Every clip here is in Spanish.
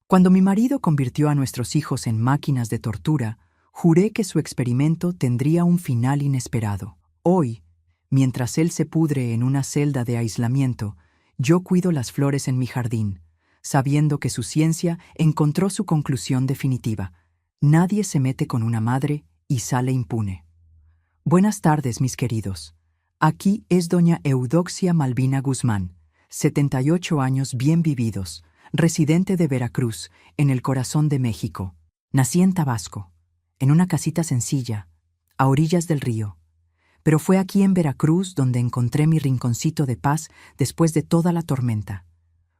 Cuando mi marido convirtió a nuestros hijos en máquinas de tortura, juré que su experimento tendría un final inesperado. Hoy, mientras él se pudre en una celda de aislamiento, yo cuido las flores en mi jardín, sabiendo que su ciencia encontró su conclusión definitiva. Nadie se mete con una madre y sale impune. Buenas tardes, mis queridos. Aquí es doña Eudoxia Malvina Guzmán, 78 años bien vividos, residente de Veracruz, en el corazón de México. Nací en Tabasco, en una casita sencilla, a orillas del río. Pero fue aquí en Veracruz donde encontré mi rinconcito de paz después de toda la tormenta.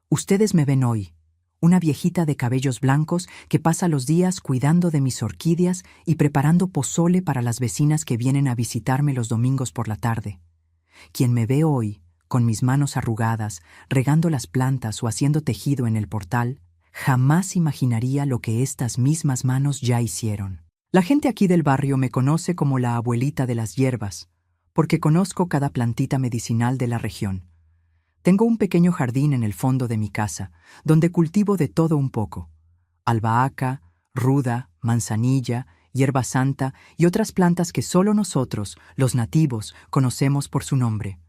Ustedes me ven hoy, una viejita de cabellos blancos que pasa los días cuidando de mis orquídeas y preparando pozole para las vecinas que vienen a visitarme los domingos por la tarde. Quien me ve hoy, con mis manos arrugadas, regando las plantas o haciendo tejido en el portal, jamás imaginaría lo que estas mismas manos ya hicieron. La gente aquí del barrio me conoce como la abuelita de las hierbas, porque conozco cada plantita medicinal de la región. Tengo un pequeño jardín en el fondo de mi casa, donde cultivo de todo un poco: albahaca, ruda, manzanilla, hierba santa y otras plantas que solo nosotros, los nativos, conocemos por su nombre.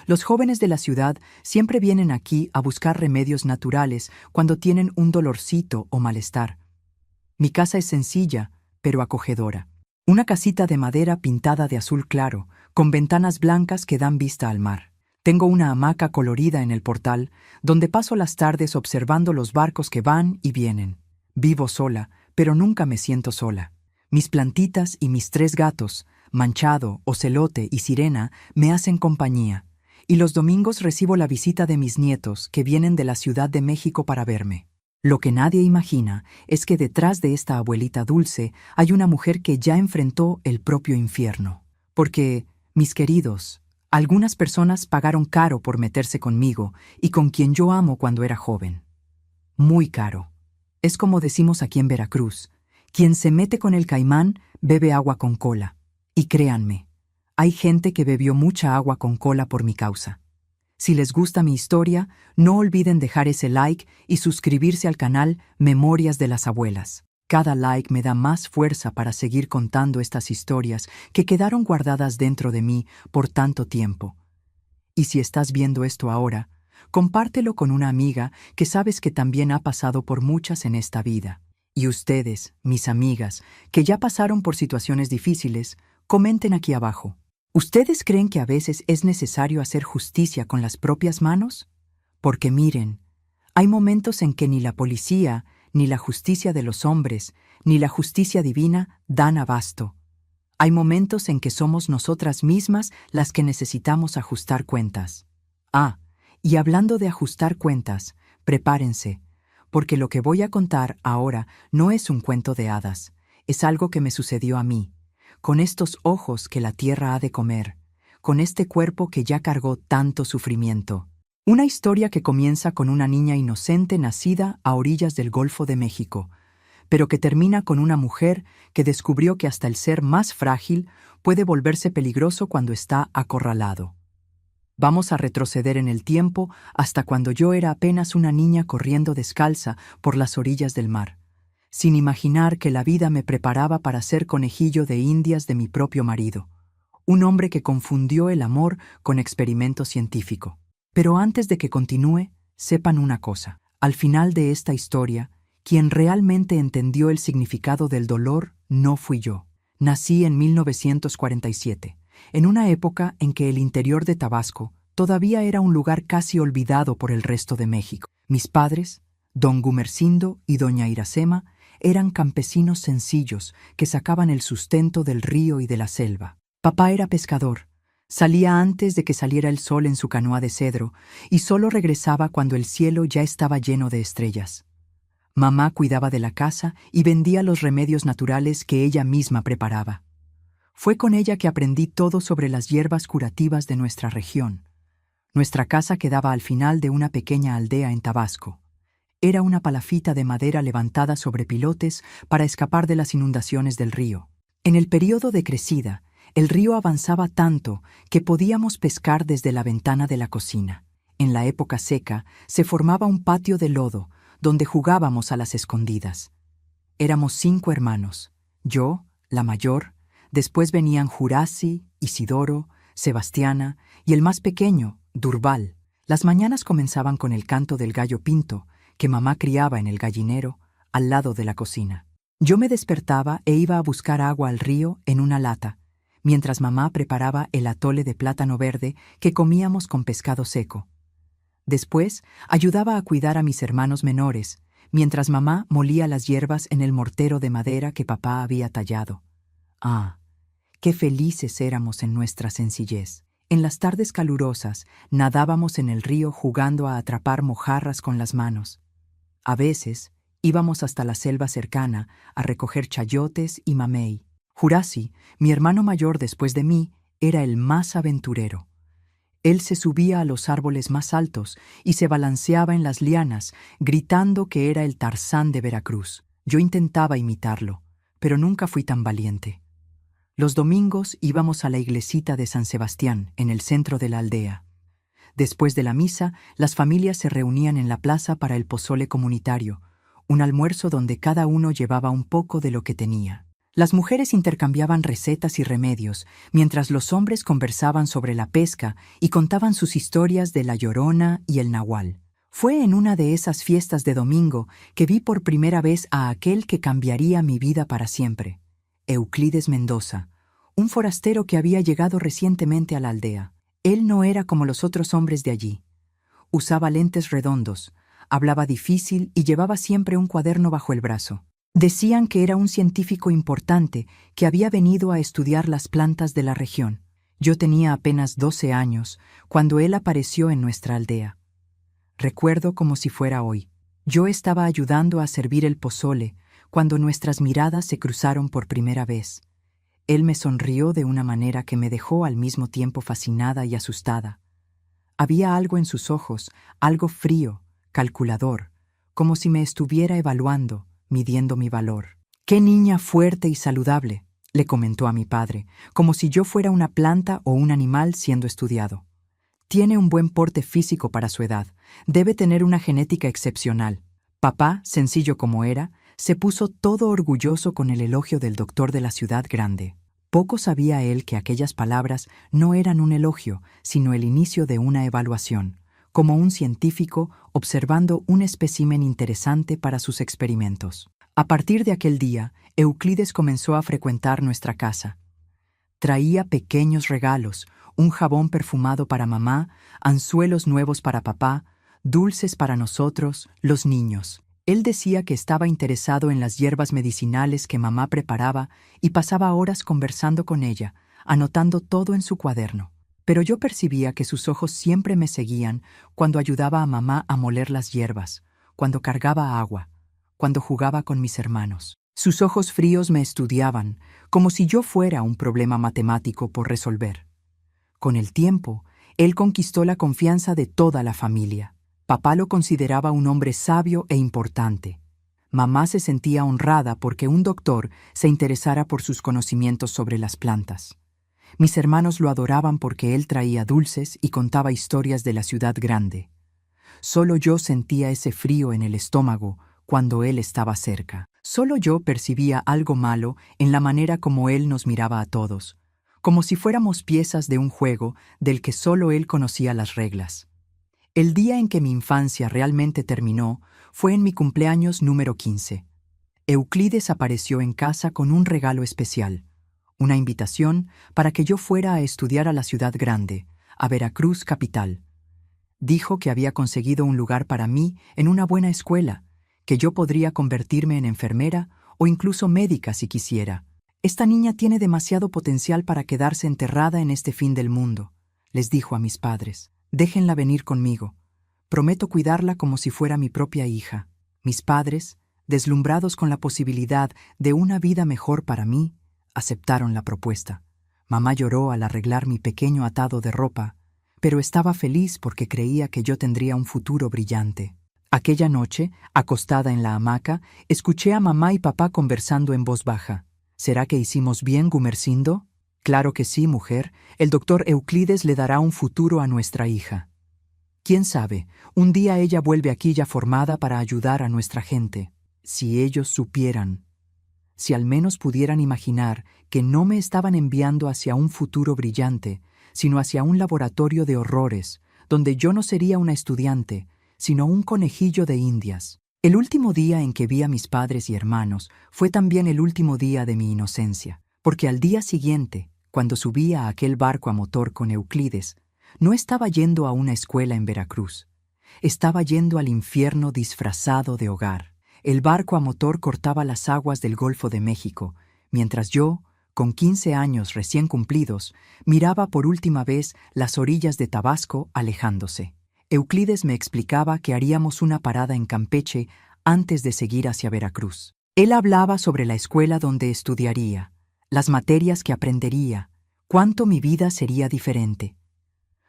Los jóvenes de la ciudad siempre vienen aquí a buscar remedios naturales cuando tienen un dolorcito o malestar. Mi casa es sencilla, pero acogedora. Una casita de madera pintada de azul claro, con ventanas blancas que dan vista al mar. Tengo una hamaca colorida en el portal, donde paso las tardes observando los barcos que van y vienen. Vivo sola, pero nunca me siento sola. Mis plantitas y mis 3 gatos, Manchado, Ocelote y Sirena, me hacen compañía. Y los domingos recibo la visita de mis nietos, que vienen de la Ciudad de México para verme. Lo que nadie imagina es que detrás de esta abuelita dulce hay una mujer que ya enfrentó el propio infierno. Porque, mis queridos, algunas personas pagaron caro por meterse conmigo y con quien yo amo cuando era joven. Muy caro. Es como decimos aquí en Veracruz: quien se mete con el caimán bebe agua con cola. Y créanme, hay gente que bebió mucha agua con cola por mi causa. Si les gusta mi historia, no olviden dejar ese like y suscribirse al canal Memorias de las Abuelas. Cada like me da más fuerza para seguir contando estas historias que quedaron guardadas dentro de mí por tanto tiempo. Y si estás viendo esto ahora, compártelo con una amiga que sabes que también ha pasado por muchas en esta vida. Y ustedes, mis amigas, que ya pasaron por situaciones difíciles, comenten aquí abajo. ¿Ustedes creen que a veces es necesario hacer justicia con las propias manos? Porque miren, hay momentos en que ni la policía, ni la justicia de los hombres, ni la justicia divina dan abasto. Hay momentos en que somos nosotras mismas las que necesitamos ajustar cuentas. Y hablando de ajustar cuentas, prepárense, porque lo que voy a contar ahora no es un cuento de hadas, es algo que me sucedió a mí, con estos ojos que la tierra ha de comer, con este cuerpo que ya cargó tanto sufrimiento. Una historia que comienza con una niña inocente nacida a orillas del Golfo de México, pero que termina con una mujer que descubrió que hasta el ser más frágil puede volverse peligroso cuando está acorralado. Vamos a retroceder en el tiempo hasta cuando yo era apenas una niña corriendo descalza por las orillas del mar, sin imaginar que la vida me preparaba para ser conejillo de indias de mi propio marido, un hombre que confundió el amor con experimento científico. Pero antes de que continúe, sepan una cosa: al final de esta historia, quien realmente entendió el significado del dolor no fui yo. Nací en 1947, en una época en que el interior de Tabasco todavía era un lugar casi olvidado por el resto de México. Mis padres, don Gumersindo y doña Iracema, eran campesinos sencillos que sacaban el sustento del río y de la selva. Papá era pescador. Salía antes de que saliera el sol en su canoa de cedro y solo regresaba cuando el cielo ya estaba lleno de estrellas. Mamá cuidaba de la casa y vendía los remedios naturales que ella misma preparaba. Fue con ella que aprendí todo sobre las hierbas curativas de nuestra región. Nuestra casa quedaba al final de una pequeña aldea en Tabasco. Era una palafita de madera levantada sobre pilotes para escapar de las inundaciones del río. En el período de crecida, el río avanzaba tanto que podíamos pescar desde la ventana de la cocina. En la época seca, se formaba un patio de lodo, donde jugábamos a las escondidas. Éramos 5 hermanos, yo, la mayor, después venían Jurasi, Isidoro, Sebastiana y el más pequeño, Durval. Las mañanas comenzaban con el canto del gallo pinto, que mamá criaba en el gallinero, al lado de la cocina. Yo me despertaba e iba a buscar agua al río en una lata, mientras mamá preparaba el atole de plátano verde que comíamos con pescado seco. Después, ayudaba a cuidar a mis hermanos menores, mientras mamá molía las hierbas en el mortero de madera que papá había tallado. Ah, qué felices éramos en nuestra sencillez. En las tardes calurosas, nadábamos en el río jugando a atrapar mojarras con las manos. A veces, íbamos hasta la selva cercana a recoger chayotes y mamey. Jurasi, mi hermano mayor después de mí, era el más aventurero. Él se subía a los árboles más altos y se balanceaba en las lianas, gritando que era el Tarzán de Veracruz. Yo intentaba imitarlo, pero nunca fui tan valiente. Los domingos íbamos a la iglesita de San Sebastián, en el centro de la aldea. Después de la misa, las familias se reunían en la plaza para el pozole comunitario, un almuerzo donde cada uno llevaba un poco de lo que tenía. Las mujeres intercambiaban recetas y remedios, mientras los hombres conversaban sobre la pesca y contaban sus historias de la Llorona y el Nahual. Fue en una de esas fiestas de domingo que vi por primera vez a aquel que cambiaría mi vida para siempre, Euclides Mendoza, un forastero que había llegado recientemente a la aldea. Él no era como los otros hombres de allí. Usaba lentes redondos, hablaba difícil y llevaba siempre un cuaderno bajo el brazo. Decían que era un científico importante que había venido a estudiar las plantas de la región. Yo tenía apenas 12 años cuando él apareció en nuestra aldea. Recuerdo como si fuera hoy. Yo estaba ayudando a servir el pozole cuando nuestras miradas se cruzaron por primera vez. Él me sonrió de una manera que me dejó al mismo tiempo fascinada y asustada. Había algo en sus ojos, algo frío, calculador, como si me estuviera evaluando, midiendo mi valor. «¡Qué niña fuerte y saludable!», le comentó a mi padre, como si yo fuera una planta o un animal siendo estudiado. «Tiene un buen porte físico para su edad. Debe tener una genética excepcional». Papá, sencillo como era, se puso todo orgulloso con el elogio del doctor de la ciudad grande. Poco sabía él que aquellas palabras no eran un elogio, sino el inicio de una evaluación, como un científico observando un espécimen interesante para sus experimentos. A partir de aquel día, Euclides comenzó a frecuentar nuestra casa. Traía pequeños regalos, un jabón perfumado para mamá, anzuelos nuevos para papá, dulces para nosotros, los niños. Él decía que estaba interesado en las hierbas medicinales que mamá preparaba y pasaba horas conversando con ella, anotando todo en su cuaderno. Pero yo percibía que sus ojos siempre me seguían cuando ayudaba a mamá a moler las hierbas, cuando cargaba agua, cuando jugaba con mis hermanos. Sus ojos fríos me estudiaban, como si yo fuera un problema matemático por resolver. Con el tiempo, él conquistó la confianza de toda la familia. Papá lo consideraba un hombre sabio e importante. Mamá se sentía honrada porque un doctor se interesara por sus conocimientos sobre las plantas. Mis hermanos lo adoraban porque él traía dulces y contaba historias de la ciudad grande. Solo yo sentía ese frío en el estómago cuando él estaba cerca. Solo yo percibía algo malo en la manera como él nos miraba a todos, como si fuéramos piezas de un juego del que solo él conocía las reglas. El día en que mi infancia realmente terminó fue en mi cumpleaños número 15. Euclides apareció en casa con un regalo especial, una invitación para que yo fuera a estudiar a la ciudad grande, a Veracruz capital. Dijo que había conseguido un lugar para mí en una buena escuela, que yo podría convertirme en enfermera o incluso médica si quisiera. «Esta niña tiene demasiado potencial para quedarse enterrada en este fin del mundo», les dijo a mis padres. «Déjenla venir conmigo. Prometo cuidarla como si fuera mi propia hija». Mis padres, deslumbrados con la posibilidad de una vida mejor para mí, aceptaron la propuesta. Mamá lloró al arreglar mi pequeño atado de ropa, pero estaba feliz porque creía que yo tendría un futuro brillante. Aquella noche, acostada en la hamaca, escuché a mamá y papá conversando en voz baja. «¿Será que hicimos bien, Gumersindo?» «Claro que sí, mujer. El doctor Euclides le dará un futuro a nuestra hija». Quién sabe, un día ella vuelve aquí ya formada para ayudar a nuestra gente. Si ellos supieran, si al menos pudieran imaginar que no me estaban enviando hacia un futuro brillante, sino hacia un laboratorio de horrores, donde yo no sería una estudiante, sino un conejillo de Indias. El último día en que vi a mis padres y hermanos fue también el último día de mi inocencia, porque al día siguiente, cuando subí a aquel barco a motor con Euclides, no estaba yendo a una escuela en Veracruz. Estaba yendo al infierno disfrazado de hogar. El barco a motor cortaba las aguas del Golfo de México, mientras yo, con 15 años recién cumplidos, miraba por última vez las orillas de Tabasco alejándose. Euclides me explicaba que haríamos una parada en Campeche antes de seguir hacia Veracruz. Él hablaba sobre la escuela donde estudiaría, las materias que aprendería, cuánto mi vida sería diferente.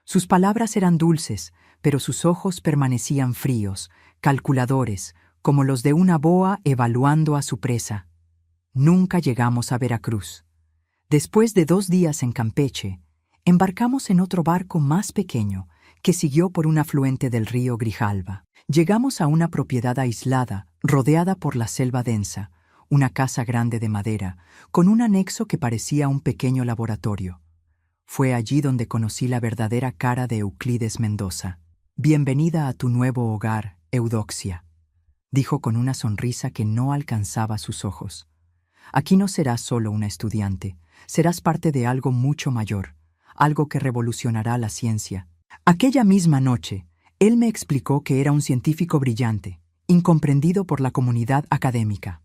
Sus palabras eran dulces, pero sus ojos permanecían fríos, calculadores, como los de una boa evaluando a su presa. Nunca llegamos a Veracruz. Después de 2 días en Campeche, embarcamos en otro barco más pequeño que siguió por un afluente del río Grijalva. Llegamos a una propiedad aislada, rodeada por la selva densa, una casa grande de madera, con un anexo que parecía un pequeño laboratorio. Fue allí donde conocí la verdadera cara de Euclides Mendoza. «Bienvenida a tu nuevo hogar, Eudoxia», dijo con una sonrisa que no alcanzaba sus ojos. «Aquí no serás solo una estudiante, serás parte de algo mucho mayor, algo que revolucionará la ciencia». Aquella misma noche, él me explicó que era un científico brillante, incomprendido por la comunidad académica.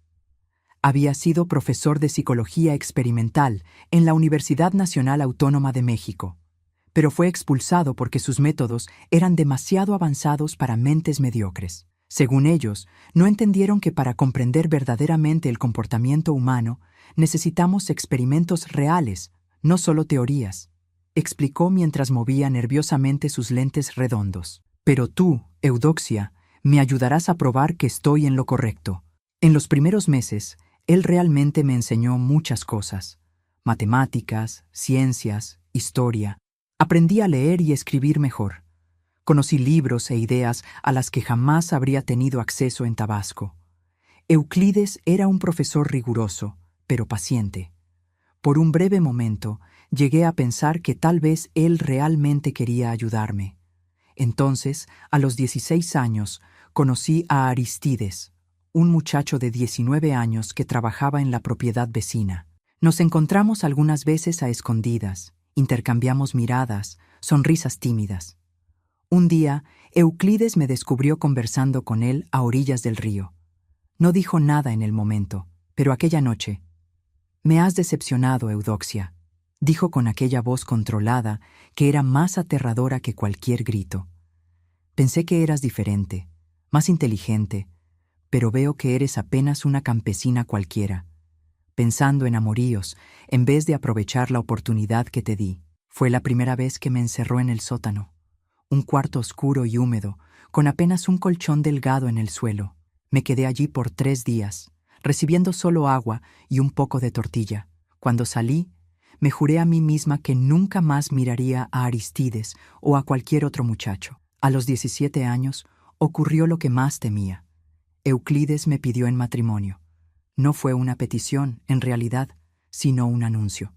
Había sido profesor de psicología experimental en la Universidad Nacional Autónoma de México, pero fue expulsado porque sus métodos eran demasiado avanzados para mentes mediocres. Según ellos, no entendieron que para comprender verdaderamente el comportamiento humano necesitamos experimentos reales, no solo teorías, explicó mientras movía nerviosamente sus lentes redondos. Pero tú, Eudoxia, me ayudarás a probar que estoy en lo correcto. En los primeros meses, él realmente me enseñó muchas cosas: matemáticas, ciencias, historia. Aprendí a leer y escribir mejor. Conocí libros e ideas a las que jamás habría tenido acceso en Tabasco. Euclides era un profesor riguroso, pero paciente. Por un breve momento, llegué a pensar que tal vez él realmente quería ayudarme. Entonces, a los 16 años, conocí a Aristides, un muchacho de 19 años que trabajaba en la propiedad vecina. Nos encontramos algunas veces a escondidas, intercambiamos miradas, sonrisas tímidas. Un día, Euclides me descubrió conversando con él a orillas del río. No dijo nada en el momento, pero aquella noche: «Me has decepcionado, Eudoxia», dijo con aquella voz controlada que era más aterradora que cualquier grito. «Pensé que eras diferente, más inteligente, pero veo que eres apenas una campesina cualquiera, pensando en amoríos en vez de aprovechar la oportunidad que te di». Fue la primera vez que me encerró en el sótano, un cuarto oscuro y húmedo, con apenas un colchón delgado en el suelo. Me quedé allí por 3 días, recibiendo solo agua y un poco de tortilla. Cuando salí, me juré a mí misma que nunca más miraría a Aristides o a cualquier otro muchacho. A los 17 años ocurrió lo que más temía. Euclides me pidió en matrimonio. No fue una petición, en realidad, sino un anuncio.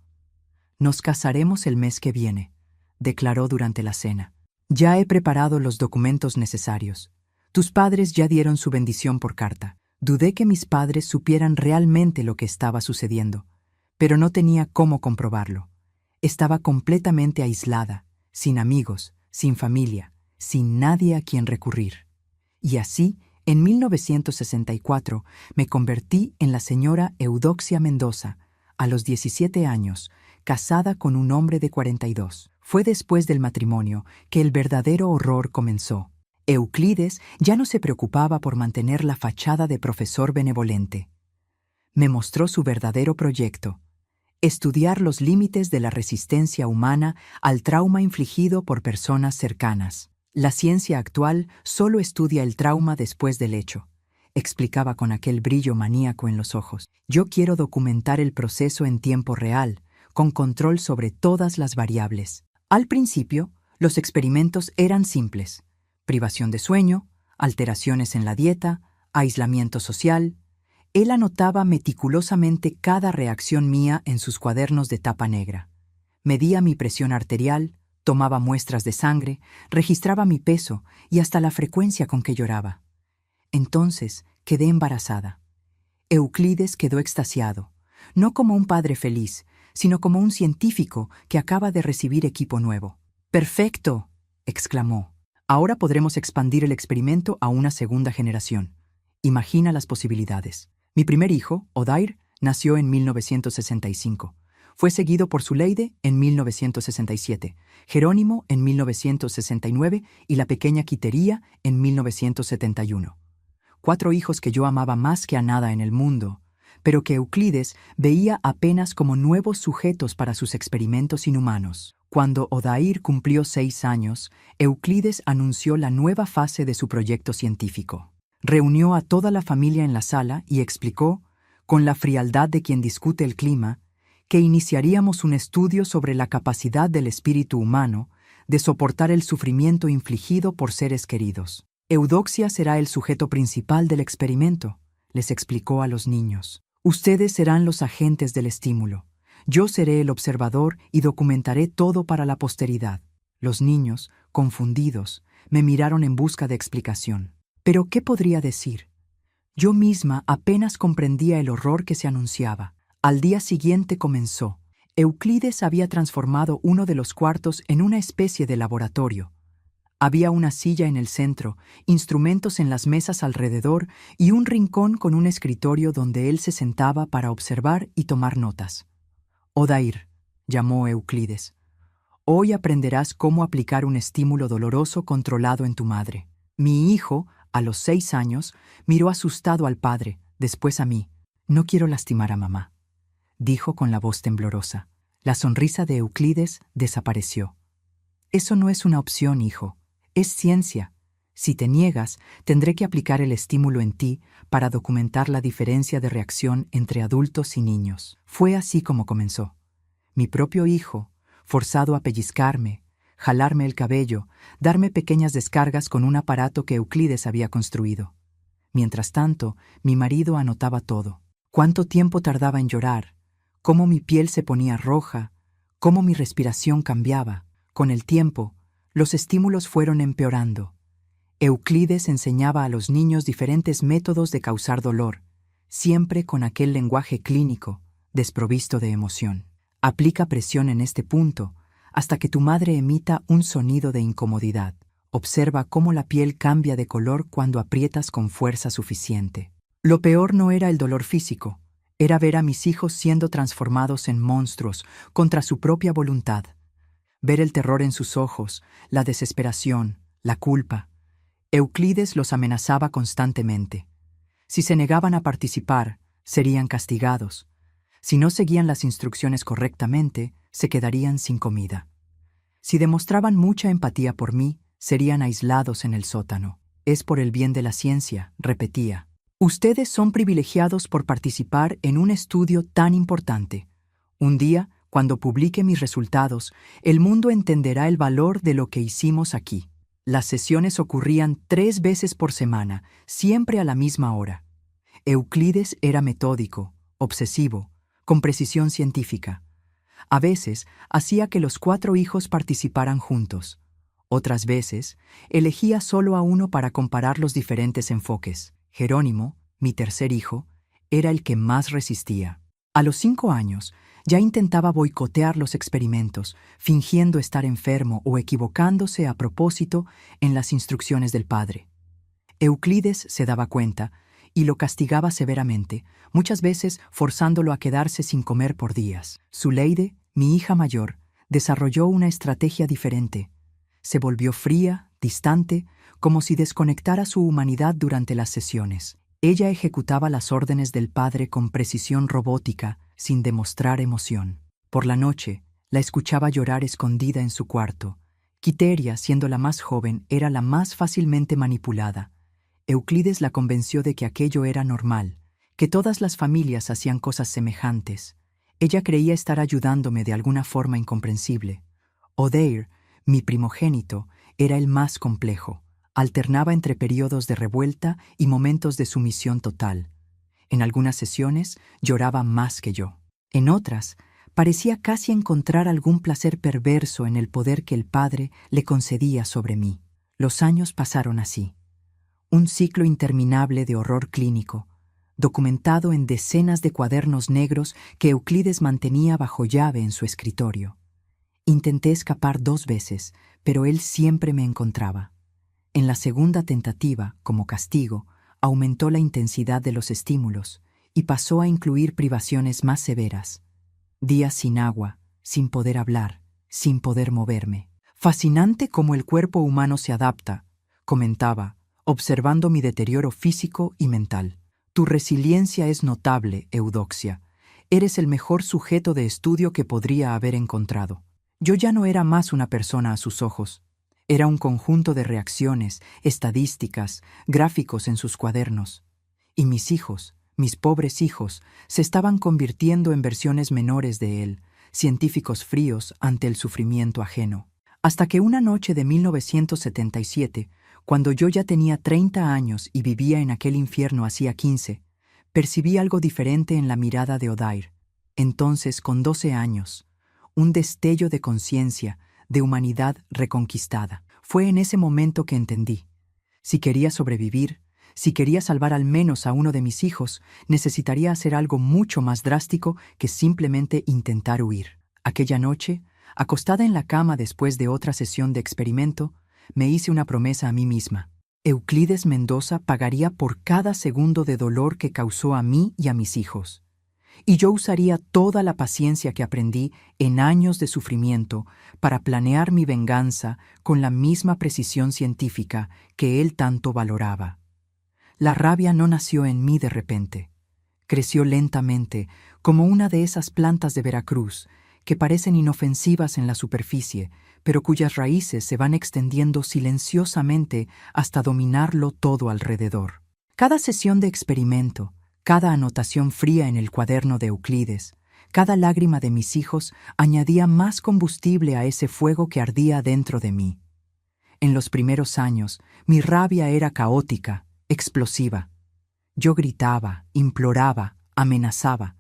«Nos casaremos el mes que viene», declaró durante la cena. «Ya he preparado los documentos necesarios. Tus padres ya dieron su bendición por carta». Dudé que mis padres supieran realmente lo que estaba sucediendo, pero no tenía cómo comprobarlo. Estaba completamente aislada, sin amigos, sin familia, sin nadie a quien recurrir. Y así, en 1964, me convertí en la señora Eudoxia Mendoza, a los 17 años, casada con un hombre de 42. Fue después del matrimonio que el verdadero horror comenzó. Euclides ya no se preocupaba por mantener la fachada de profesor benevolente. Me mostró su verdadero proyecto: estudiar los límites de la resistencia humana al trauma infligido por personas cercanas. La ciencia actual solo estudia el trauma después del hecho, explicaba con aquel brillo maníaco en los ojos. Yo quiero documentar el proceso en tiempo real, con control sobre todas las variables. Al principio, los experimentos eran simples. privación de sueño, alteraciones en la dieta, aislamiento social. Él anotaba meticulosamente cada reacción mía en sus cuadernos de tapa negra. Medía mi presión arterial, tomaba muestras de sangre, registraba mi peso y hasta la frecuencia con que lloraba. Entonces quedé embarazada. Euclides quedó extasiado, no como un padre feliz, sino como un científico que acaba de recibir equipo nuevo. ¡Perfecto!, exclamó. Ahora podremos expandir el experimento a una segunda generación. Imagina las posibilidades. Mi primer hijo, Odair, nació en 1965. Fue seguido por Zuleide en 1967, Jerónimo en 1969 y la pequeña Quitería en 1971. 4 hijos que yo amaba más que a nada en el mundo, pero que Euclides veía apenas como nuevos sujetos para sus experimentos inhumanos. Cuando Odair cumplió 6 años, Euclides anunció la nueva fase de su proyecto científico. Reunió a toda la familia en la sala y explicó, con la frialdad de quien discute el clima, que iniciaríamos un estudio sobre la capacidad del espíritu humano de soportar el sufrimiento infligido por seres queridos. Eudoxia será el sujeto principal del experimento, les explicó a los niños. Ustedes serán los agentes del estímulo. Yo seré el observador y documentaré todo para la posteridad. Los niños, confundidos, me miraron en busca de explicación. ¿Pero qué podría decir? Yo misma apenas comprendía el horror que se anunciaba. Al día siguiente comenzó. Euclides había transformado uno de los cuartos en una especie de laboratorio. Había una silla en el centro, instrumentos en las mesas alrededor y un rincón con un escritorio donde él se sentaba para observar y tomar notas. Odair, llamó Euclides, hoy aprenderás cómo aplicar un estímulo doloroso controlado en tu madre. Mi hijo, a los 6 años, miró asustado al padre, después a mí. No quiero lastimar a mamá, dijo con la voz temblorosa. La sonrisa de Euclides desapareció. Eso no es una opción, hijo. Es ciencia. Si te niegas, tendré que aplicar el estímulo en ti para documentar la diferencia de reacción entre adultos y niños. Fue así como comenzó. Mi propio hijo, forzado a pellizcarme, jalarme el cabello, darme pequeñas descargas con un aparato que Euclides había construido. Mientras tanto, mi marido anotaba todo. Cuánto tiempo tardaba en llorar, cómo mi piel se ponía roja, cómo mi respiración cambiaba. Con el tiempo, los estímulos fueron empeorando. Euclides enseñaba a los niños diferentes métodos de causar dolor, siempre con aquel lenguaje clínico, desprovisto de emoción. Aplica presión en este punto, hasta que tu madre emita un sonido de incomodidad. Observa cómo la piel cambia de color cuando aprietas con fuerza suficiente. Lo peor no era el dolor físico, era ver a mis hijos siendo transformados en monstruos contra su propia voluntad. Ver el terror en sus ojos, la desesperación, la culpa. Euclides los amenazaba constantemente. Si se negaban a participar, serían castigados. Si no seguían las instrucciones correctamente, se quedarían sin comida. Si demostraban mucha empatía por mí, serían aislados en el sótano. Es por el bien de la ciencia, repetía. Ustedes son privilegiados por participar en un estudio tan importante. Un día, cuando publique mis resultados, el mundo entenderá el valor de lo que hicimos aquí. Las sesiones ocurrían 3 veces por semana, siempre a la misma hora. Euclides era metódico, obsesivo, con precisión científica. A veces hacía que los 4 hijos participaran juntos. Otras veces elegía solo a uno para comparar los diferentes enfoques. Jerónimo, mi tercer hijo, era el que más resistía. A los 5 años, ya intentaba boicotear los experimentos, fingiendo estar enfermo o equivocándose a propósito en las instrucciones del padre. Euclides se daba cuenta y lo castigaba severamente, muchas veces forzándolo a quedarse sin comer por días. Zuleide, mi hija mayor, desarrolló una estrategia diferente. Se volvió fría, distante, como si desconectara su humanidad durante las sesiones. Ella ejecutaba las órdenes del padre con precisión robótica, sin demostrar emoción. Por la noche, la escuchaba llorar escondida en su cuarto. Quiteria, siendo la más joven, era la más fácilmente manipulada. Euclides la convenció de que aquello era normal, que todas las familias hacían cosas semejantes. Ella creía estar ayudándome de alguna forma incomprensible. Odair, mi primogénito, era el más complejo. alternaba entre periodos de revuelta y momentos de sumisión total. En algunas sesiones lloraba más que yo. En otras, parecía casi encontrar algún placer perverso en el poder que el padre le concedía sobre mí. Los años pasaron así. Un ciclo interminable de horror clínico, documentado en decenas de cuadernos negros que Euclides mantenía bajo llave en su escritorio. Intenté escapar 2 veces, pero él siempre me encontraba. En la segunda tentativa, como castigo, aumentó la intensidad de los estímulos y pasó a incluir privaciones más severas. Días sin agua, sin poder hablar, sin poder moverme. Fascinante cómo el cuerpo humano se adapta, comentaba, observando mi deterioro físico y mental. Tu resiliencia es notable, Eudoxia. Eres el mejor sujeto de estudio que podría haber encontrado. Yo ya no era más una persona a sus ojos. Era un conjunto de reacciones, estadísticas, gráficos en sus cuadernos. Y mis hijos, mis pobres hijos, se estaban convirtiendo en versiones menores de él, científicos fríos ante el sufrimiento ajeno. Hasta que una noche de 1977, cuando yo ya tenía 30 años y vivía en aquel infierno hacía 15, percibí algo diferente en la mirada de Odair. Entonces, con 12 años, un destello de conciencia, de humanidad reconquistada. Fue en ese momento que entendí. Si quería sobrevivir, si quería salvar al menos a uno de mis hijos, necesitaría hacer algo mucho más drástico que simplemente intentar huir. Aquella noche, acostada en la cama después de otra sesión de experimento, me hice una promesa a mí misma. Euclides Mendoza pagaría por cada segundo de dolor que causó a mí y a mis hijos. Y yo usaría toda la paciencia que aprendí en años de sufrimiento para planear mi venganza con la misma precisión científica que él tanto valoraba. La rabia no nació en mí de repente. Creció lentamente, como una de esas plantas de Veracruz, que parecen inofensivas en la superficie, pero cuyas raíces se van extendiendo silenciosamente hasta dominarlo todo alrededor. Cada sesión de experimento, cada anotación fría en el cuaderno de Euclides, cada lágrima de mis hijos añadía más combustible a ese fuego que ardía dentro de mí. En los primeros años, mi rabia era caótica, explosiva. Yo gritaba, imploraba, amenazaba.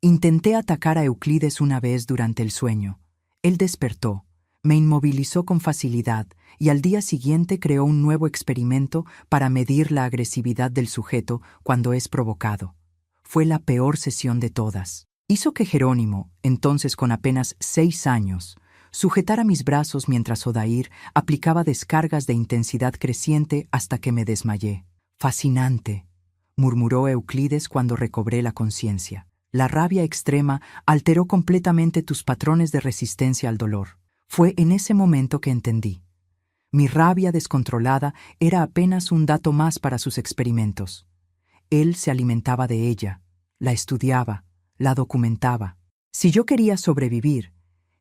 Intenté atacar a Euclides una vez durante el sueño. Él despertó, me inmovilizó con facilidad y al día siguiente creó un nuevo experimento para medir la agresividad del sujeto cuando es provocado. Fue la peor sesión de todas. Hizo que Jerónimo, entonces con apenas 6 años, sujetara mis brazos mientras Odair aplicaba descargas de intensidad creciente hasta que me desmayé. «Fascinante», murmuró Euclides cuando recobré la conciencia. «La rabia extrema alteró completamente tus patrones de resistencia al dolor». Fue en ese momento que entendí. Mi rabia descontrolada era apenas un dato más para sus experimentos. Él se alimentaba de ella, la estudiaba, la documentaba. Si yo quería sobrevivir,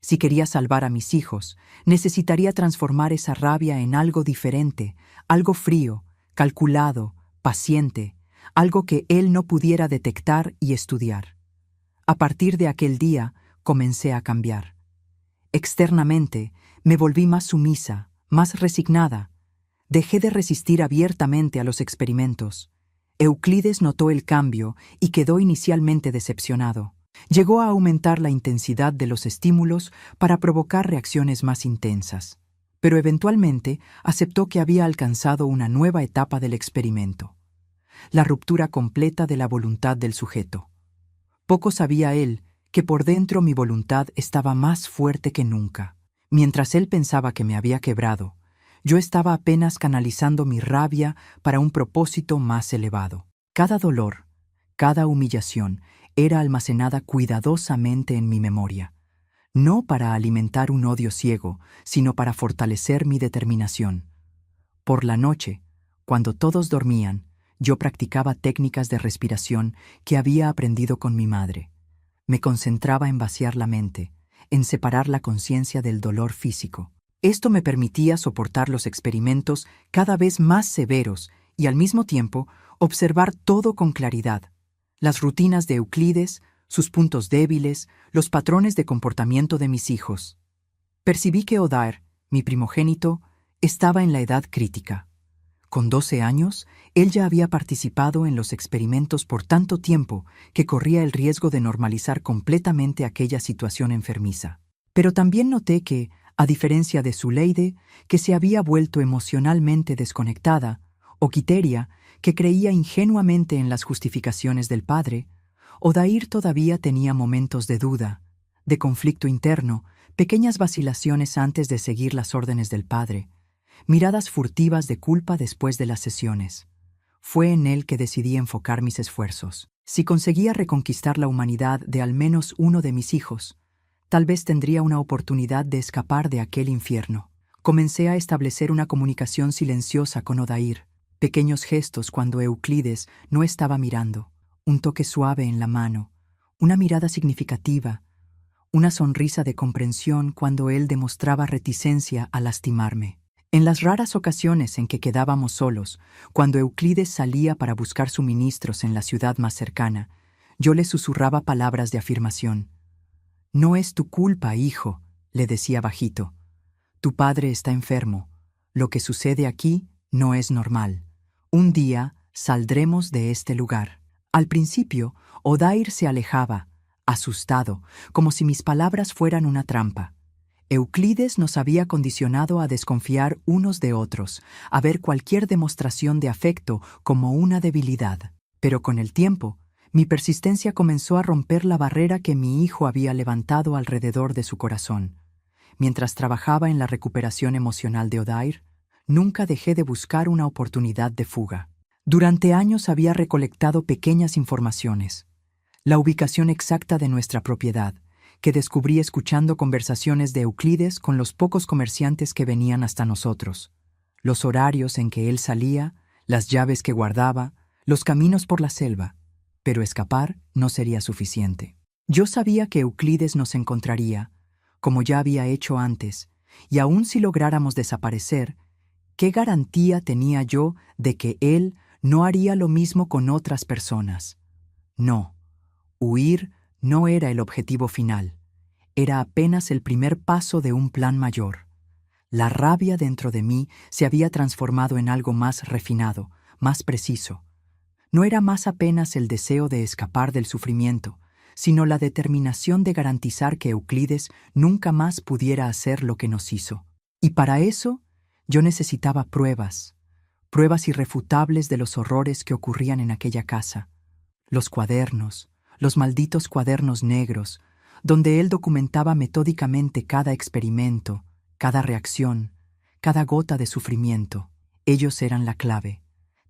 si quería salvar a mis hijos, necesitaría transformar esa rabia en algo diferente, algo frío, calculado, paciente, algo que él no pudiera detectar y estudiar. A partir de aquel día, comencé a cambiar. Externamente, me volví más sumisa, más resignada. Dejé de resistir abiertamente a los experimentos. Euclides notó el cambio y quedó inicialmente decepcionado. Llegó a aumentar la intensidad de los estímulos para provocar reacciones más intensas. Pero eventualmente aceptó que había alcanzado una nueva etapa del experimento. La ruptura completa de la voluntad del sujeto. Poco sabía él que por dentro mi voluntad estaba más fuerte que nunca. Mientras él pensaba que me había quebrado, yo estaba apenas canalizando mi rabia para un propósito más elevado. Cada dolor, cada humillación era almacenada cuidadosamente en mi memoria, no para alimentar un odio ciego, sino para fortalecer mi determinación. Por la noche, cuando todos dormían, yo practicaba técnicas de respiración que había aprendido con mi madre. Me concentraba en vaciar la mente, en separar la conciencia del dolor físico. Esto me permitía soportar los experimentos cada vez más severos y al mismo tiempo observar todo con claridad. Las rutinas de Euclides, sus puntos débiles, los patrones de comportamiento de mis hijos. Percibí que Odair, mi primogénito, estaba en la edad crítica. Con 12 años, él ya había participado en los experimentos por tanto tiempo que corría el riesgo de normalizar completamente aquella situación enfermiza. Pero también noté que, a diferencia de Zuleide, que se había vuelto emocionalmente desconectada, o Quiteria, que creía ingenuamente en las justificaciones del padre, Odair todavía tenía momentos de duda, de conflicto interno, pequeñas vacilaciones antes de seguir las órdenes del padre, miradas furtivas de culpa después de las sesiones. Fue en él que decidí enfocar mis esfuerzos. Si conseguía reconquistar la humanidad de al menos uno de mis hijos, tal vez tendría una oportunidad de escapar de aquel infierno. Comencé a establecer una comunicación silenciosa con Odair, pequeños gestos cuando Euclides no estaba mirando, un toque suave en la mano, una mirada significativa, una sonrisa de comprensión cuando él demostraba reticencia a lastimarme. En las raras ocasiones en que quedábamos solos, cuando Euclides salía para buscar suministros en la ciudad más cercana, yo le susurraba palabras de afirmación. «No es tu culpa, hijo», le decía bajito. «Tu padre está enfermo. Lo que sucede aquí no es normal. Un día saldremos de este lugar». Al principio, Odair se alejaba, asustado, como si mis palabras fueran una trampa. Euclides nos había condicionado a desconfiar unos de otros, a ver cualquier demostración de afecto como una debilidad. Pero con el tiempo, mi persistencia comenzó a romper la barrera que mi hijo había levantado alrededor de su corazón. Mientras trabajaba en la recuperación emocional de Odair, nunca dejé de buscar una oportunidad de fuga. Durante años había recolectado pequeñas informaciones. La ubicación exacta de nuestra propiedad, que descubrí escuchando conversaciones de Euclides con los pocos comerciantes que venían hasta nosotros, los horarios en que él salía, las llaves que guardaba, los caminos por la selva. Pero escapar no sería suficiente. Yo sabía que Euclides nos encontraría, como ya había hecho antes, y aun si lográramos desaparecer, ¿qué garantía tenía yo de que él no haría lo mismo con otras personas? No, huir no era el objetivo final. Era apenas el primer paso de un plan mayor. La rabia dentro de mí se había transformado en algo más refinado, más preciso. No era más apenas el deseo de escapar del sufrimiento, sino la determinación de garantizar que Euclides nunca más pudiera hacer lo que nos hizo. Y para eso, yo necesitaba pruebas irrefutables de los horrores que ocurrían en aquella casa. Los cuadernos, los malditos cuadernos negros, donde él documentaba metódicamente cada experimento, cada reacción, cada gota de sufrimiento. Ellos eran la clave,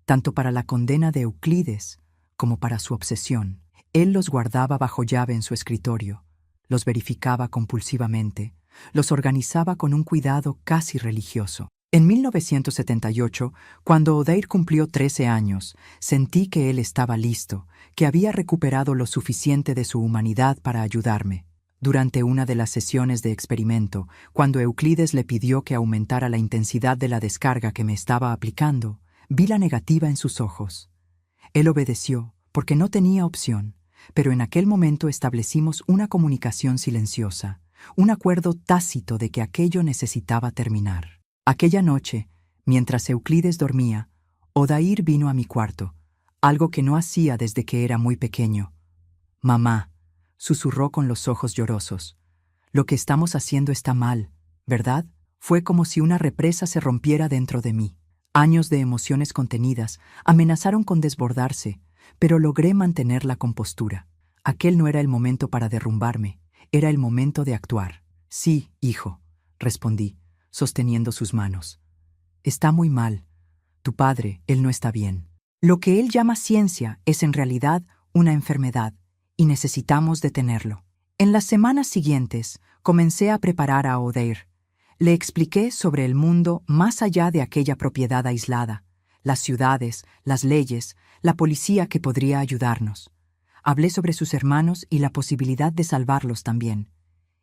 tanto para la condena de Euclides como para su obsesión. Él los guardaba bajo llave en su escritorio, los verificaba compulsivamente, los organizaba con un cuidado casi religioso. En 1978, cuando Odair cumplió 13 años, sentí que él estaba listo, que había recuperado lo suficiente de su humanidad para ayudarme. Durante una de las sesiones de experimento, cuando Euclides le pidió que aumentara la intensidad de la descarga que me estaba aplicando, vi la negativa en sus ojos. Él obedeció, porque no tenía opción, pero en aquel momento establecimos una comunicación silenciosa, un acuerdo tácito de que aquello necesitaba terminar. Aquella noche, mientras Euclides dormía, Odair vino a mi cuarto, algo que no hacía desde que era muy pequeño. «Mamá», susurró con los ojos llorosos, «lo que estamos haciendo está mal, ¿verdad?» Fue como si una represa se rompiera dentro de mí. Años de emociones contenidas amenazaron con desbordarse, pero logré mantener la compostura. Aquel no era el momento para derrumbarme, era el momento de actuar. «Sí, hijo», respondí, sosteniendo sus manos. «Está muy mal. Tu padre, él no está bien. Lo que él llama ciencia es en realidad una enfermedad, y necesitamos detenerlo». En las semanas siguientes, comencé a preparar a Odair. Le expliqué sobre el mundo más allá de aquella propiedad aislada, las ciudades, las leyes, la policía que podría ayudarnos. Hablé sobre sus hermanos y la posibilidad de salvarlos también.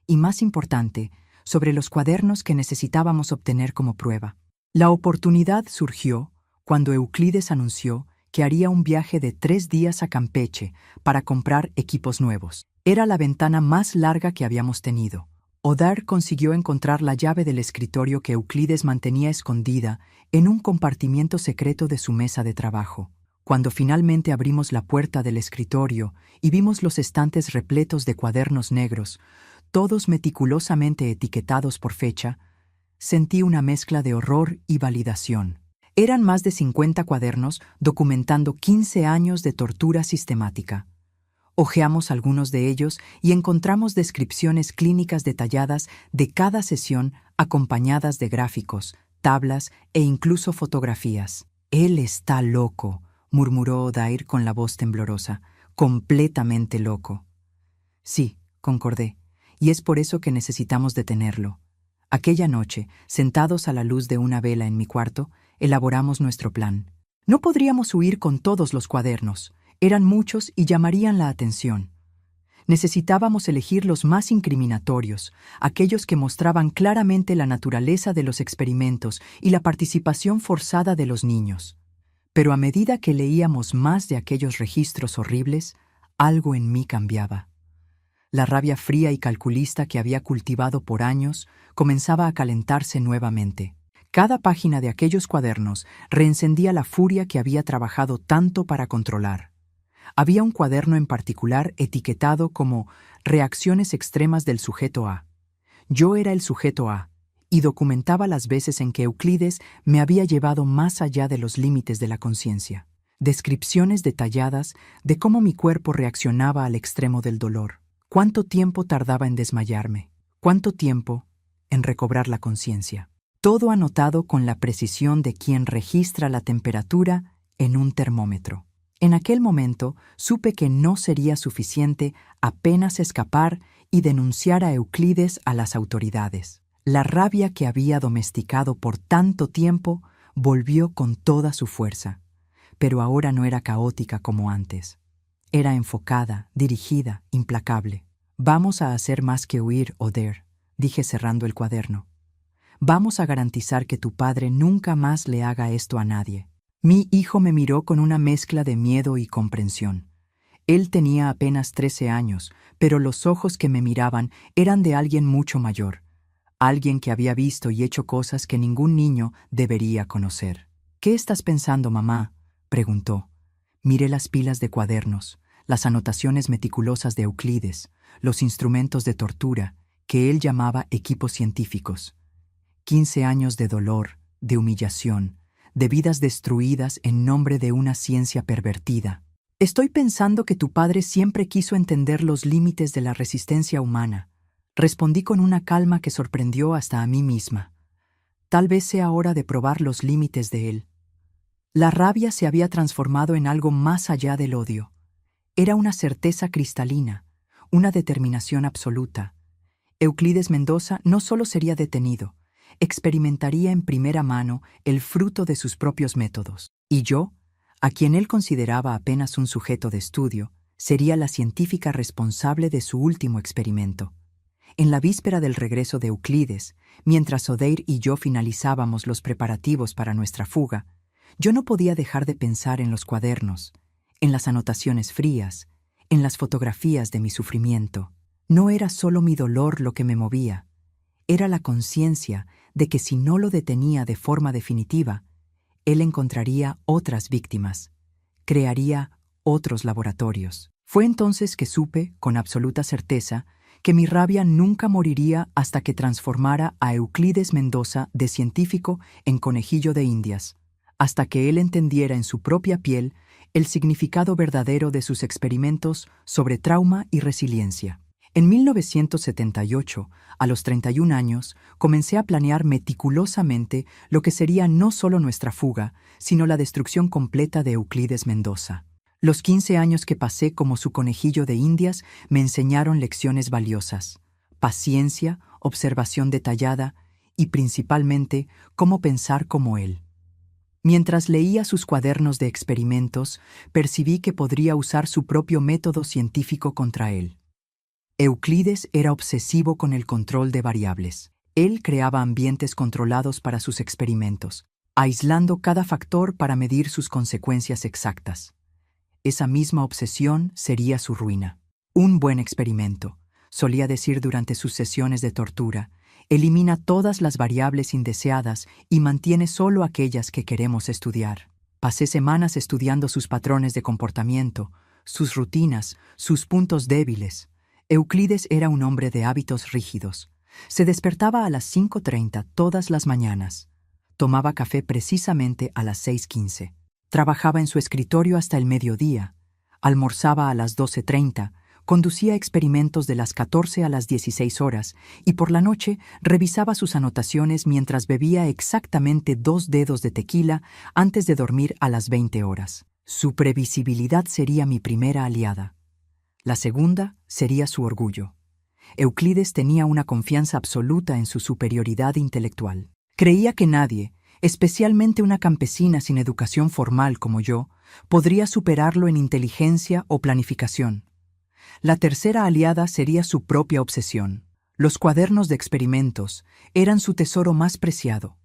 Y más importante, sobre los cuadernos que necesitábamos obtener como prueba. La oportunidad surgió cuando Euclides anunció que haría un viaje de 3 días a Campeche para comprar equipos nuevos. Era la ventana más larga que habíamos tenido, Odair consiguió encontrar la llave del escritorio que Euclides mantenía escondida en un compartimiento secreto de su mesa de trabajo. Cuando finalmente abrimos la puerta del escritorio y vimos los estantes repletos de cuadernos negros, todos meticulosamente etiquetados por fecha, sentí una mezcla de horror y validación. Eran más de 50 cuadernos documentando 15 años de tortura sistemática. Hojeamos algunos de ellos y encontramos descripciones clínicas detalladas de cada sesión acompañadas de gráficos, tablas e incluso fotografías. «Él está loco», murmuró Odair con la voz temblorosa. «Completamente loco». «Sí», concordé, «y es por eso que necesitamos detenerlo». Aquella noche, sentados a la luz de una vela en mi cuarto, elaboramos nuestro plan. No podríamos huir con todos los cuadernos. Eran muchos y llamarían la atención. Necesitábamos elegir los más incriminatorios, aquellos que mostraban claramente la naturaleza de los experimentos y la participación forzada de los niños. Pero a medida que leíamos más de aquellos registros horribles, algo en mí cambiaba. La rabia fría y calculista que había cultivado por años comenzaba a calentarse nuevamente. Cada página de aquellos cuadernos reencendía la furia que había trabajado tanto para controlar. Había un cuaderno en particular etiquetado como «Reacciones extremas del sujeto A». Yo era el sujeto A, y documentaba las veces en que Euclides me había llevado más allá de los límites de la conciencia. Descripciones detalladas de cómo mi cuerpo reaccionaba al extremo del dolor. Cuánto tiempo tardaba en desmayarme. Cuánto tiempo en recobrar la conciencia. Todo anotado con la precisión de quien registra la temperatura en un termómetro. En aquel momento supe que no sería suficiente apenas escapar y denunciar a Euclides a las autoridades. La rabia que había domesticado por tanto tiempo volvió con toda su fuerza, pero ahora no era caótica como antes. Era enfocada, dirigida, implacable. «Vamos a hacer más que huir, Odair», dije cerrando el cuaderno. «Vamos a garantizar que tu padre nunca más le haga esto a nadie». Mi hijo me miró con una mezcla de miedo y comprensión. Él tenía apenas 13 años, pero los ojos que me miraban eran de alguien mucho mayor, alguien que había visto y hecho cosas que ningún niño debería conocer. «¿Qué estás pensando, mamá?», preguntó. Miré las pilas de cuadernos, las anotaciones meticulosas de Euclides, los instrumentos de tortura, que él llamaba equipos científicos. 15 años de dolor, de humillación, de vidas destruidas en nombre de una ciencia pervertida. «Estoy pensando que tu padre siempre quiso entender los límites de la resistencia humana», respondí con una calma que sorprendió hasta a mí misma. «Tal vez sea hora de probar los límites de él». La rabia se había transformado en algo más allá del odio. Era una certeza cristalina, una determinación absoluta. Euclides Mendoza no solo sería detenido, experimentaría en primera mano el fruto de sus propios métodos. Y yo, a quien él consideraba apenas un sujeto de estudio, sería la científica responsable de su último experimento. En la víspera del regreso de Euclides, mientras Odair y yo finalizábamos los preparativos para nuestra fuga, yo no podía dejar de pensar en los cuadernos, en las anotaciones frías, en las fotografías de mi sufrimiento. No era solo mi dolor lo que me movía, era la conciencia de que si no lo detenía de forma definitiva, él encontraría otras víctimas, crearía otros laboratorios. Fue entonces que supe, con absoluta certeza, que mi rabia nunca moriría hasta que transformara a Euclides Mendoza de científico en conejillo de Indias, hasta que él entendiera en su propia piel el significado verdadero de sus experimentos sobre trauma y resiliencia. En 1978, a los 31 años, comencé a planear meticulosamente lo que sería no solo nuestra fuga, sino la destrucción completa de Euclides Mendoza. Los 15 años que pasé como su conejillo de Indias me enseñaron lecciones valiosas: paciencia, observación detallada y, principalmente, cómo pensar como él. Mientras leía sus cuadernos de experimentos, percibí que podría usar su propio método científico contra él. Euclides era obsesivo con el control de variables. Él creaba ambientes controlados para sus experimentos, aislando cada factor para medir sus consecuencias exactas. Esa misma obsesión sería su ruina. Un buen experimento, solía decir durante sus sesiones de tortura. Elimina todas las variables indeseadas y mantiene solo aquellas que queremos estudiar. Pasé semanas estudiando sus patrones de comportamiento, sus rutinas, sus puntos débiles. Euclides era un hombre de hábitos rígidos. Se despertaba a las 5:30 todas las mañanas. Tomaba café precisamente a las 6:15. Trabajaba en su escritorio hasta el mediodía. Almorzaba a las 12:30. Conducía experimentos de las 14 a las 16 horas y por la noche revisaba sus anotaciones mientras bebía exactamente 2 dedos de tequila antes de dormir a las 20 horas. Su previsibilidad sería mi primera aliada. La segunda sería su orgullo. Euclides tenía una confianza absoluta en su superioridad intelectual. Creía que nadie, especialmente una campesina sin educación formal como yo, podría superarlo en inteligencia o planificación. La tercera aliada sería su propia obsesión. Los cuadernos de experimentos eran su tesoro más preciado,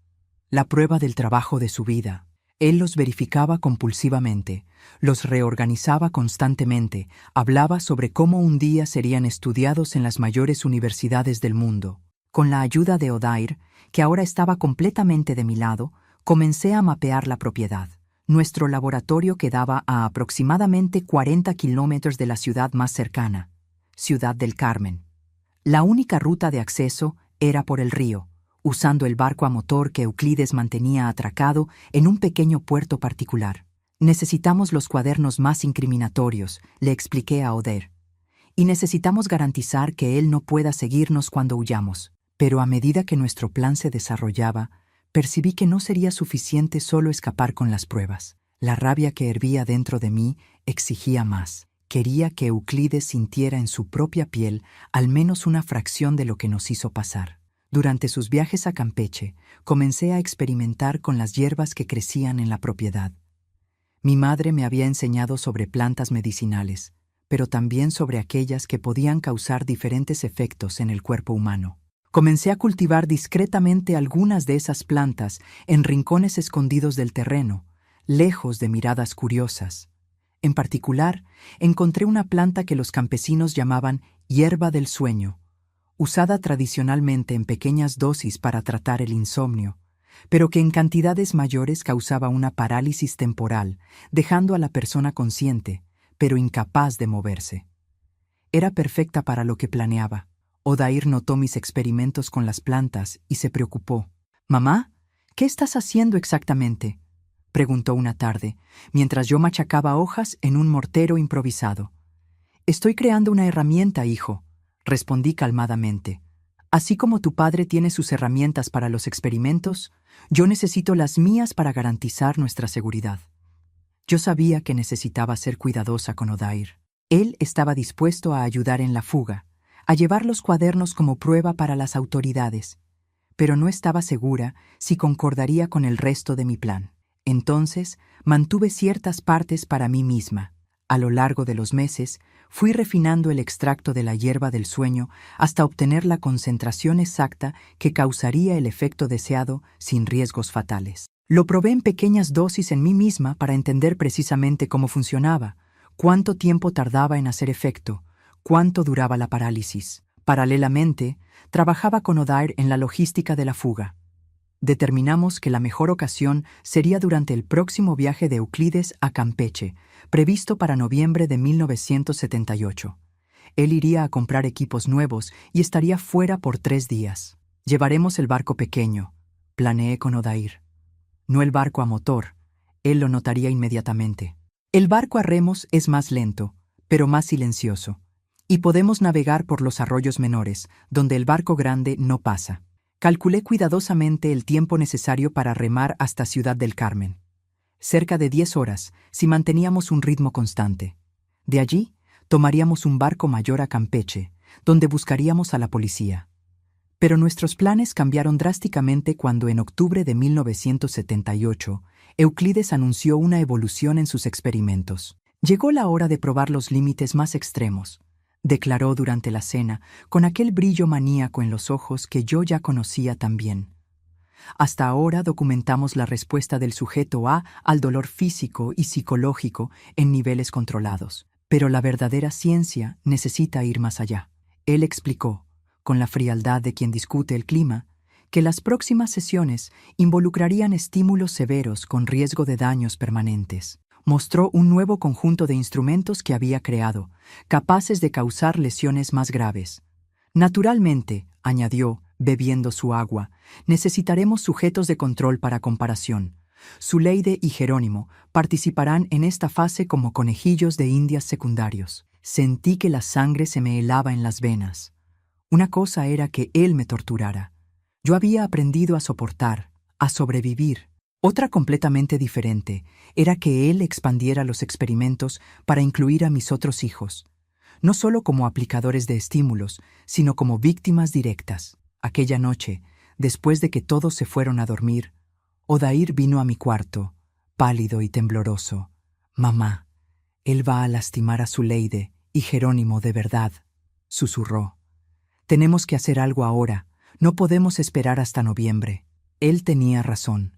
la prueba del trabajo de su vida. Él los verificaba compulsivamente, los reorganizaba constantemente, hablaba sobre cómo un día serían estudiados en las mayores universidades del mundo. Con la ayuda de Odair, que ahora estaba completamente de mi lado, comencé a mapear la propiedad. Nuestro laboratorio quedaba a aproximadamente 40 kilómetros de la ciudad más cercana, Ciudad del Carmen. La única ruta de acceso era por el río, usando el barco a motor que Euclides mantenía atracado en un pequeño puerto particular. Necesitamos los cuadernos más incriminatorios, le expliqué a Odair, y necesitamos garantizar que él no pueda seguirnos cuando huyamos. Pero a medida que nuestro plan se desarrollaba, percibí que no sería suficiente solo escapar con las pruebas. La rabia que hervía dentro de mí exigía más. Quería que Euclides sintiera en su propia piel al menos una fracción de lo que nos hizo pasar. Durante sus viajes a Campeche, comencé a experimentar con las hierbas que crecían en la propiedad. Mi madre me había enseñado sobre plantas medicinales, pero también sobre aquellas que podían causar diferentes efectos en el cuerpo humano. Comencé a cultivar discretamente algunas de esas plantas en rincones escondidos del terreno, lejos de miradas curiosas. En particular, encontré una planta que los campesinos llamaban hierba del sueño, usada tradicionalmente en pequeñas dosis para tratar el insomnio, pero que en cantidades mayores causaba una parálisis temporal, dejando a la persona consciente, pero incapaz de moverse. Era perfecta para lo que planeaba. Odair notó mis experimentos con las plantas y se preocupó. «Mamá, ¿qué estás haciendo exactamente?», preguntó una tarde, mientras yo machacaba hojas en un mortero improvisado. «Estoy creando una herramienta, hijo», respondí calmadamente. «Así como tu padre tiene sus herramientas para los experimentos, yo necesito las mías para garantizar nuestra seguridad». Yo sabía que necesitaba ser cuidadosa con Odair. Él estaba dispuesto a ayudar en la fuga, a llevar los cuadernos como prueba para las autoridades, pero no estaba segura si concordaría con el resto de mi plan. Entonces, mantuve ciertas partes para mí misma. A lo largo de los meses, fui refinando el extracto de la hierba del sueño hasta obtener la concentración exacta que causaría el efecto deseado sin riesgos fatales. Lo probé en pequeñas dosis en mí misma para entender precisamente cómo funcionaba, cuánto tiempo tardaba en hacer efecto, cuánto duraba la parálisis. Paralelamente, trabajaba con Odair en la logística de la fuga. Determinamos que la mejor ocasión sería durante el próximo viaje de Euclides a Campeche, previsto para noviembre de 1978. Él iría a comprar equipos nuevos y estaría fuera por 3 días. Llevaremos el barco pequeño, planeé con Odair. No el barco a motor, él lo notaría inmediatamente. El barco a remos es más lento, pero más silencioso, y podemos navegar por los arroyos menores, donde el barco grande no pasa. Calculé cuidadosamente el tiempo necesario para remar hasta Ciudad del Carmen. Cerca de 10 horas, si manteníamos un ritmo constante. De allí, tomaríamos un barco mayor a Campeche, donde buscaríamos a la policía. Pero nuestros planes cambiaron drásticamente cuando en octubre de 1978, Euclides anunció una evolución en sus experimentos. Llegó la hora de probar los límites más extremos, declaró durante la cena, con aquel brillo maníaco en los ojos que yo ya conocía tan bien. Hasta ahora documentamos la respuesta del sujeto A al dolor físico y psicológico en niveles controlados, pero la verdadera ciencia necesita ir más allá. Él explicó, con la frialdad de quien discute el clima, que las próximas sesiones involucrarían estímulos severos con riesgo de daños permanentes. Mostró un nuevo conjunto de instrumentos que había creado, capaces de causar lesiones más graves. Naturalmente, añadió, bebiendo su agua, necesitaremos sujetos de control para comparación. Zuleide y Jerónimo participarán en esta fase como conejillos de indias secundarios. Sentí que la sangre se me helaba en las venas. Una cosa era que él me torturara. Yo había aprendido a soportar, a sobrevivir. Otra completamente diferente era que él expandiera los experimentos para incluir a mis otros hijos, no solo como aplicadores de estímulos, sino como víctimas directas. Aquella noche, después de que todos se fueron a dormir, Odair vino a mi cuarto, pálido y tembloroso. «Mamá, él va a lastimar a Zuleide y Jerónimo de verdad», susurró. «Tenemos que hacer algo ahora, no podemos esperar hasta noviembre». Él tenía razón.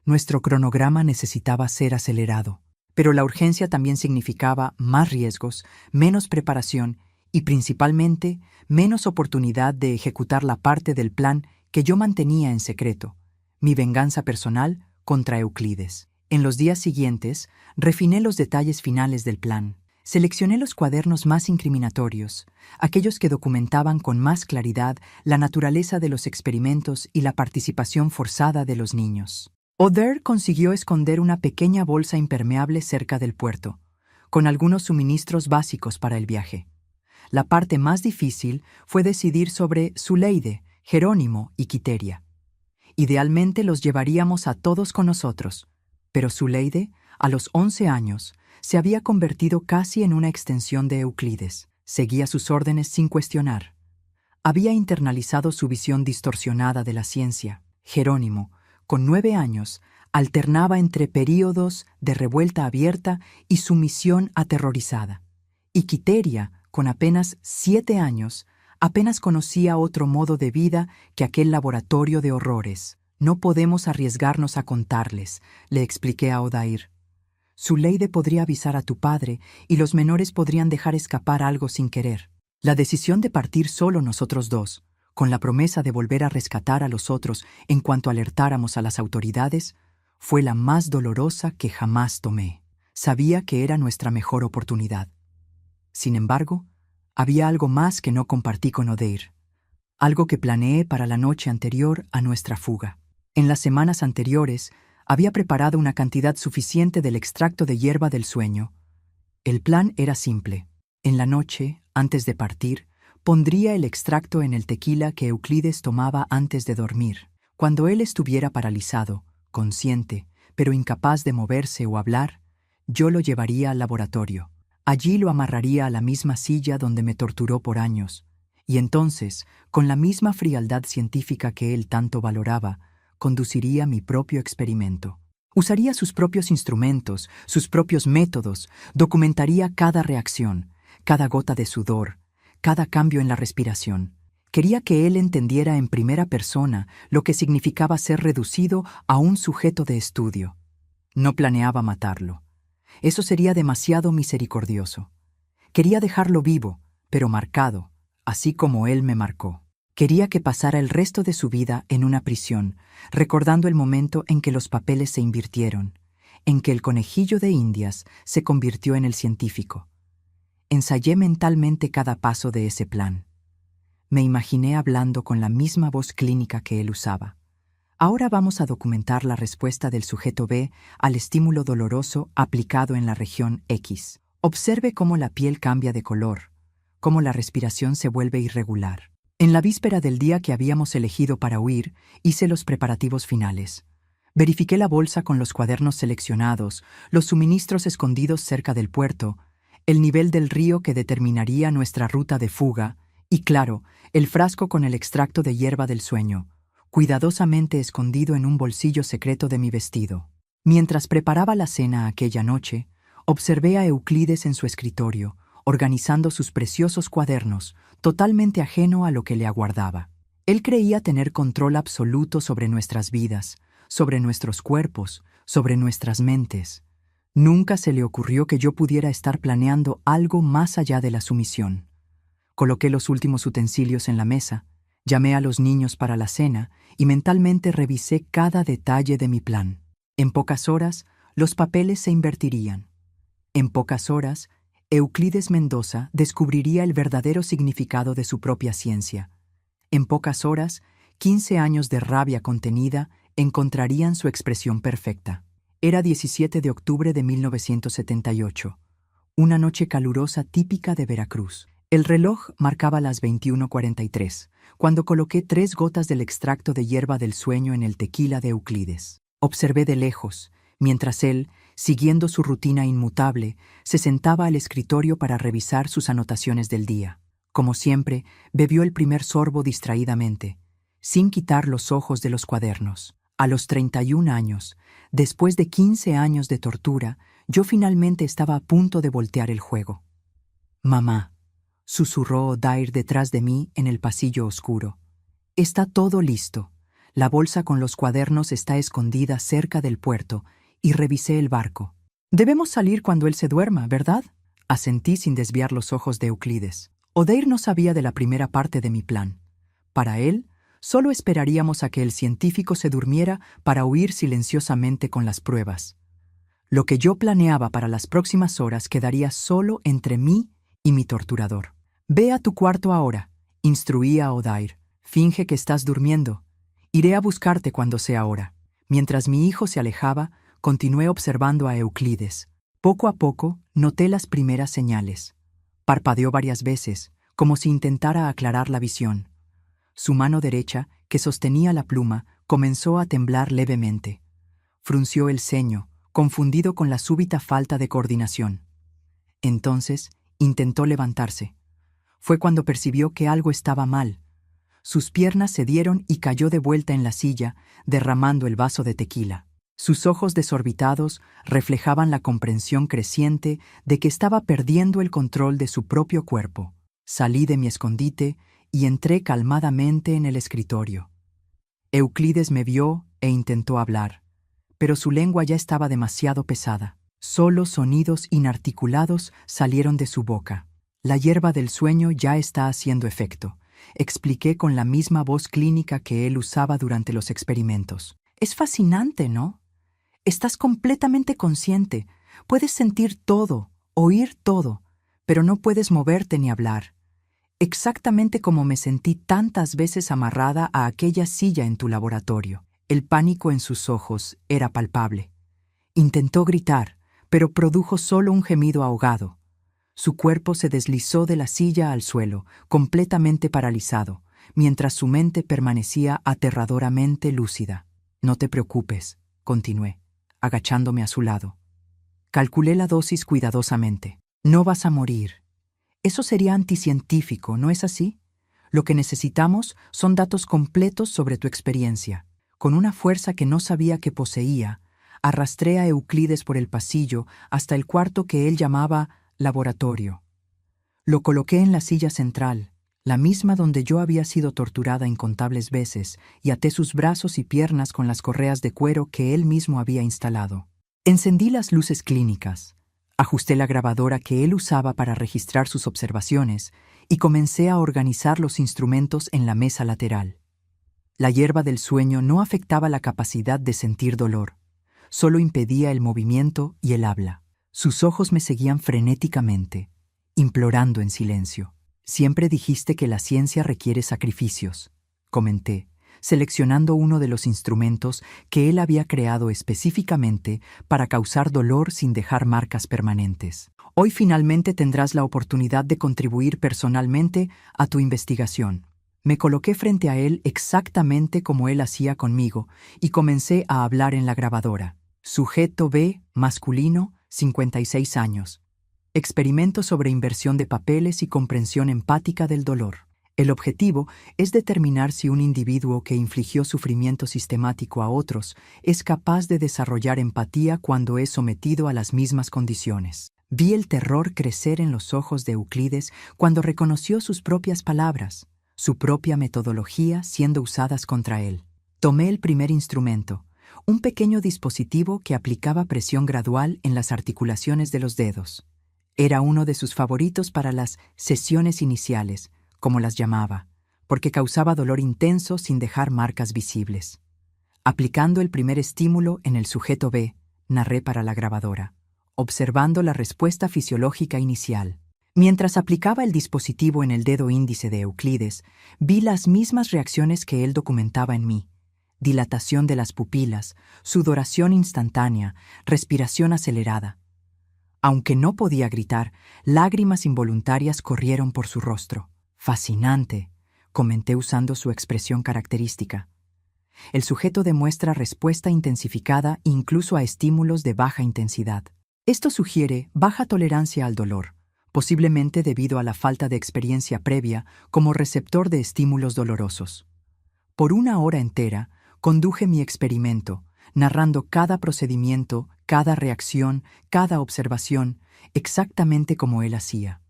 Nuestro cronograma necesitaba ser acelerado, pero la urgencia también significaba más riesgos, menos preparación y principalmente menos oportunidad de ejecutar la parte del plan que yo mantenía en secreto, mi venganza personal contra Euclides. En los días siguientes, refiné los detalles finales del plan. Seleccioné los cuadernos más incriminatorios, aquellos que documentaban con más claridad la naturaleza de los experimentos y la participación forzada de los niños. Odair consiguió esconder una pequeña bolsa impermeable cerca del puerto, con algunos suministros básicos para el viaje. La parte más difícil fue decidir sobre Zuleide, Jerónimo y Quiteria. Idealmente los llevaríamos a todos con nosotros, pero Zuleide, a los 11 años, se había convertido casi en una extensión de Euclides. Seguía sus órdenes sin cuestionar. Había internalizado su visión distorsionada de la ciencia. Jerónimo, con 9 años, alternaba entre períodos de revuelta abierta y sumisión aterrorizada. Y Quiteria, con apenas 7 años, apenas conocía otro modo de vida que aquel laboratorio de horrores. «No podemos arriesgarnos a contarles», le expliqué a Odair. «Zuleide podría avisar a tu padre y los menores podrían dejar escapar algo sin querer». La decisión de partir solo nosotros dos, con la promesa de volver a rescatar a los otros en cuanto alertáramos a las autoridades, fue la más dolorosa que jamás tomé. Sabía que era nuestra mejor oportunidad. Sin embargo, había algo más que no compartí con Odair, algo que planeé para la noche anterior a nuestra fuga. En las semanas anteriores, había preparado una cantidad suficiente del extracto de hierba del sueño. El plan era simple. En la noche, antes de partir, pondría el extracto en el tequila que Euclides tomaba antes de dormir. Cuando él estuviera paralizado, consciente, pero incapaz de moverse o hablar, yo lo llevaría al laboratorio. Allí lo amarraría a la misma silla donde me torturó por años, y entonces, con la misma frialdad científica que él tanto valoraba, conduciría mi propio experimento. Usaría sus propios instrumentos, sus propios métodos, documentaría cada reacción, cada gota de sudor, cada cambio en la respiración. Quería que él entendiera en primera persona lo que significaba ser reducido a un sujeto de estudio. No planeaba matarlo. Eso sería demasiado misericordioso. Quería dejarlo vivo, pero marcado, así como él me marcó. Quería que pasara el resto de su vida en una prisión, recordando el momento en que los papeles se invirtieron, en que el conejillo de Indias se convirtió en el científico. Ensayé mentalmente cada paso de ese plan. Me imaginé hablando con la misma voz clínica que él usaba. Ahora vamos a documentar la respuesta del sujeto B al estímulo doloroso aplicado en la región X. Observe cómo la piel cambia de color, cómo la respiración se vuelve irregular. En la víspera del día que habíamos elegido para huir, hice los preparativos finales. Verifiqué la bolsa con los cuadernos seleccionados, los suministros escondidos cerca del puerto, el nivel del río que determinaría nuestra ruta de fuga y, claro, el frasco con el extracto de hierba del sueño, cuidadosamente escondido en un bolsillo secreto de mi vestido. Mientras preparaba la cena aquella noche, observé a Euclides en su escritorio, organizando sus preciosos cuadernos, totalmente ajeno a lo que le aguardaba. Él creía tener control absoluto sobre nuestras vidas, sobre nuestros cuerpos, sobre nuestras mentes. Nunca se le ocurrió que yo pudiera estar planeando algo más allá de la sumisión. Coloqué los últimos utensilios en la mesa, llamé a los niños para la cena y mentalmente revisé cada detalle de mi plan. En pocas horas, los papeles se invertirían. En pocas horas, Euclides Mendoza descubriría el verdadero significado de su propia ciencia. En pocas horas, 15 años de rabia contenida encontrarían su expresión perfecta. Era 17 de octubre de 1978, una noche calurosa típica de Veracruz. El reloj marcaba las 21:43, cuando coloqué 3 gotas del extracto de hierba del sueño en el tequila de Euclides. Observé de lejos, mientras él, siguiendo su rutina inmutable, se sentaba al escritorio para revisar sus anotaciones del día. Como siempre, bebió el primer sorbo distraídamente, sin quitar los ojos de los cuadernos. A los 31 años, después de 15 años de tortura, yo finalmente estaba a punto de voltear el juego. «Mamá», susurró Odair detrás de mí en el pasillo oscuro. «Está todo listo. La bolsa con los cuadernos está escondida cerca del puerto y revisé el barco. Debemos salir cuando él se duerma, ¿verdad?», asentí sin desviar los ojos de Euclides. Odair no sabía de la primera parte de mi plan. Para él, solo esperaríamos a que el científico se durmiera para huir silenciosamente con las pruebas. Lo que yo planeaba para las próximas horas quedaría solo entre mí y mi torturador. «Ve a tu cuarto ahora», instruí a Odair. «Finge que estás durmiendo. Iré a buscarte cuando sea hora». Mientras mi hijo se alejaba, continué observando a Euclides. Poco a poco, noté las primeras señales. Parpadeó varias veces, como si intentara aclarar la visión. Su mano derecha, que sostenía la pluma, comenzó a temblar levemente. Frunció el ceño, confundido con la súbita falta de coordinación. Entonces, intentó levantarse. Fue cuando percibió que algo estaba mal. Sus piernas cedieron y cayó de vuelta en la silla, derramando el vaso de tequila. Sus ojos desorbitados reflejaban la comprensión creciente de que estaba perdiendo el control de su propio cuerpo. Salí de mi escondite y entré calmadamente en el escritorio. Euclides me vio e intentó hablar, pero su lengua ya estaba demasiado pesada. Solo sonidos inarticulados salieron de su boca. «La hierba del sueño ya está haciendo efecto», expliqué con la misma voz clínica que él usaba durante los experimentos. «Es fascinante, ¿no? Estás completamente consciente, puedes sentir todo, oír todo, pero no puedes moverte ni hablar. Exactamente como me sentí tantas veces amarrada a aquella silla en tu laboratorio». El pánico en sus ojos era palpable. Intentó gritar, pero produjo solo un gemido ahogado. Su cuerpo se deslizó de la silla al suelo, completamente paralizado, mientras su mente permanecía aterradoramente lúcida. «No te preocupes», continué, agachándome a su lado. Calculé la dosis cuidadosamente. «No vas a morir. Eso sería anticientífico, ¿no es así? Lo que necesitamos son datos completos sobre tu experiencia». Con una fuerza que no sabía que poseía, arrastré a Euclides por el pasillo hasta el cuarto que él llamaba laboratorio. Lo coloqué en la silla central, la misma donde yo había sido torturada incontables veces, y até sus brazos y piernas con las correas de cuero que él mismo había instalado. Encendí las luces clínicas, ajusté la grabadora que él usaba para registrar sus observaciones y comencé a organizar los instrumentos en la mesa lateral. La hierba del sueño no afectaba la capacidad de sentir dolor, solo impedía el movimiento y el habla. Sus ojos me seguían frenéticamente, implorando en silencio. «Siempre dijiste que la ciencia requiere sacrificios», comenté, seleccionando uno de los instrumentos que él había creado específicamente para causar dolor sin dejar marcas permanentes. «Hoy finalmente tendrás la oportunidad de contribuir personalmente a tu investigación». Me coloqué frente a él exactamente como él hacía conmigo y comencé a hablar en la grabadora. Sujeto B, masculino, 56 años. Experimento sobre inversión de papeles y comprensión empática del dolor. El objetivo es determinar si un individuo que infligió sufrimiento sistemático a otros es capaz de desarrollar empatía cuando es sometido a las mismas condiciones. Vi el terror crecer en los ojos de Euclides cuando reconoció sus propias palabras, su propia metodología siendo usadas contra él. Tomé el primer instrumento, un pequeño dispositivo que aplicaba presión gradual en las articulaciones de los dedos. Era uno de sus favoritos para las sesiones iniciales, como las llamaba, porque causaba dolor intenso sin dejar marcas visibles. Aplicando el primer estímulo en el sujeto B, narré para la grabadora, observando la respuesta fisiológica inicial. Mientras aplicaba el dispositivo en el dedo índice de Euclides, vi las mismas reacciones que él documentaba en mí: dilatación de las pupilas, sudoración instantánea, respiración acelerada. Aunque no podía gritar, lágrimas involuntarias corrieron por su rostro. «Fascinante», comenté usando su expresión característica. El sujeto demuestra respuesta intensificada incluso a estímulos de baja intensidad. Esto sugiere baja tolerancia al dolor, posiblemente debido a la falta de experiencia previa como receptor de estímulos dolorosos. Por 1 hora entera, conduje mi experimento, narrando cada procedimiento, cada reacción, cada observación, exactamente como él hacía.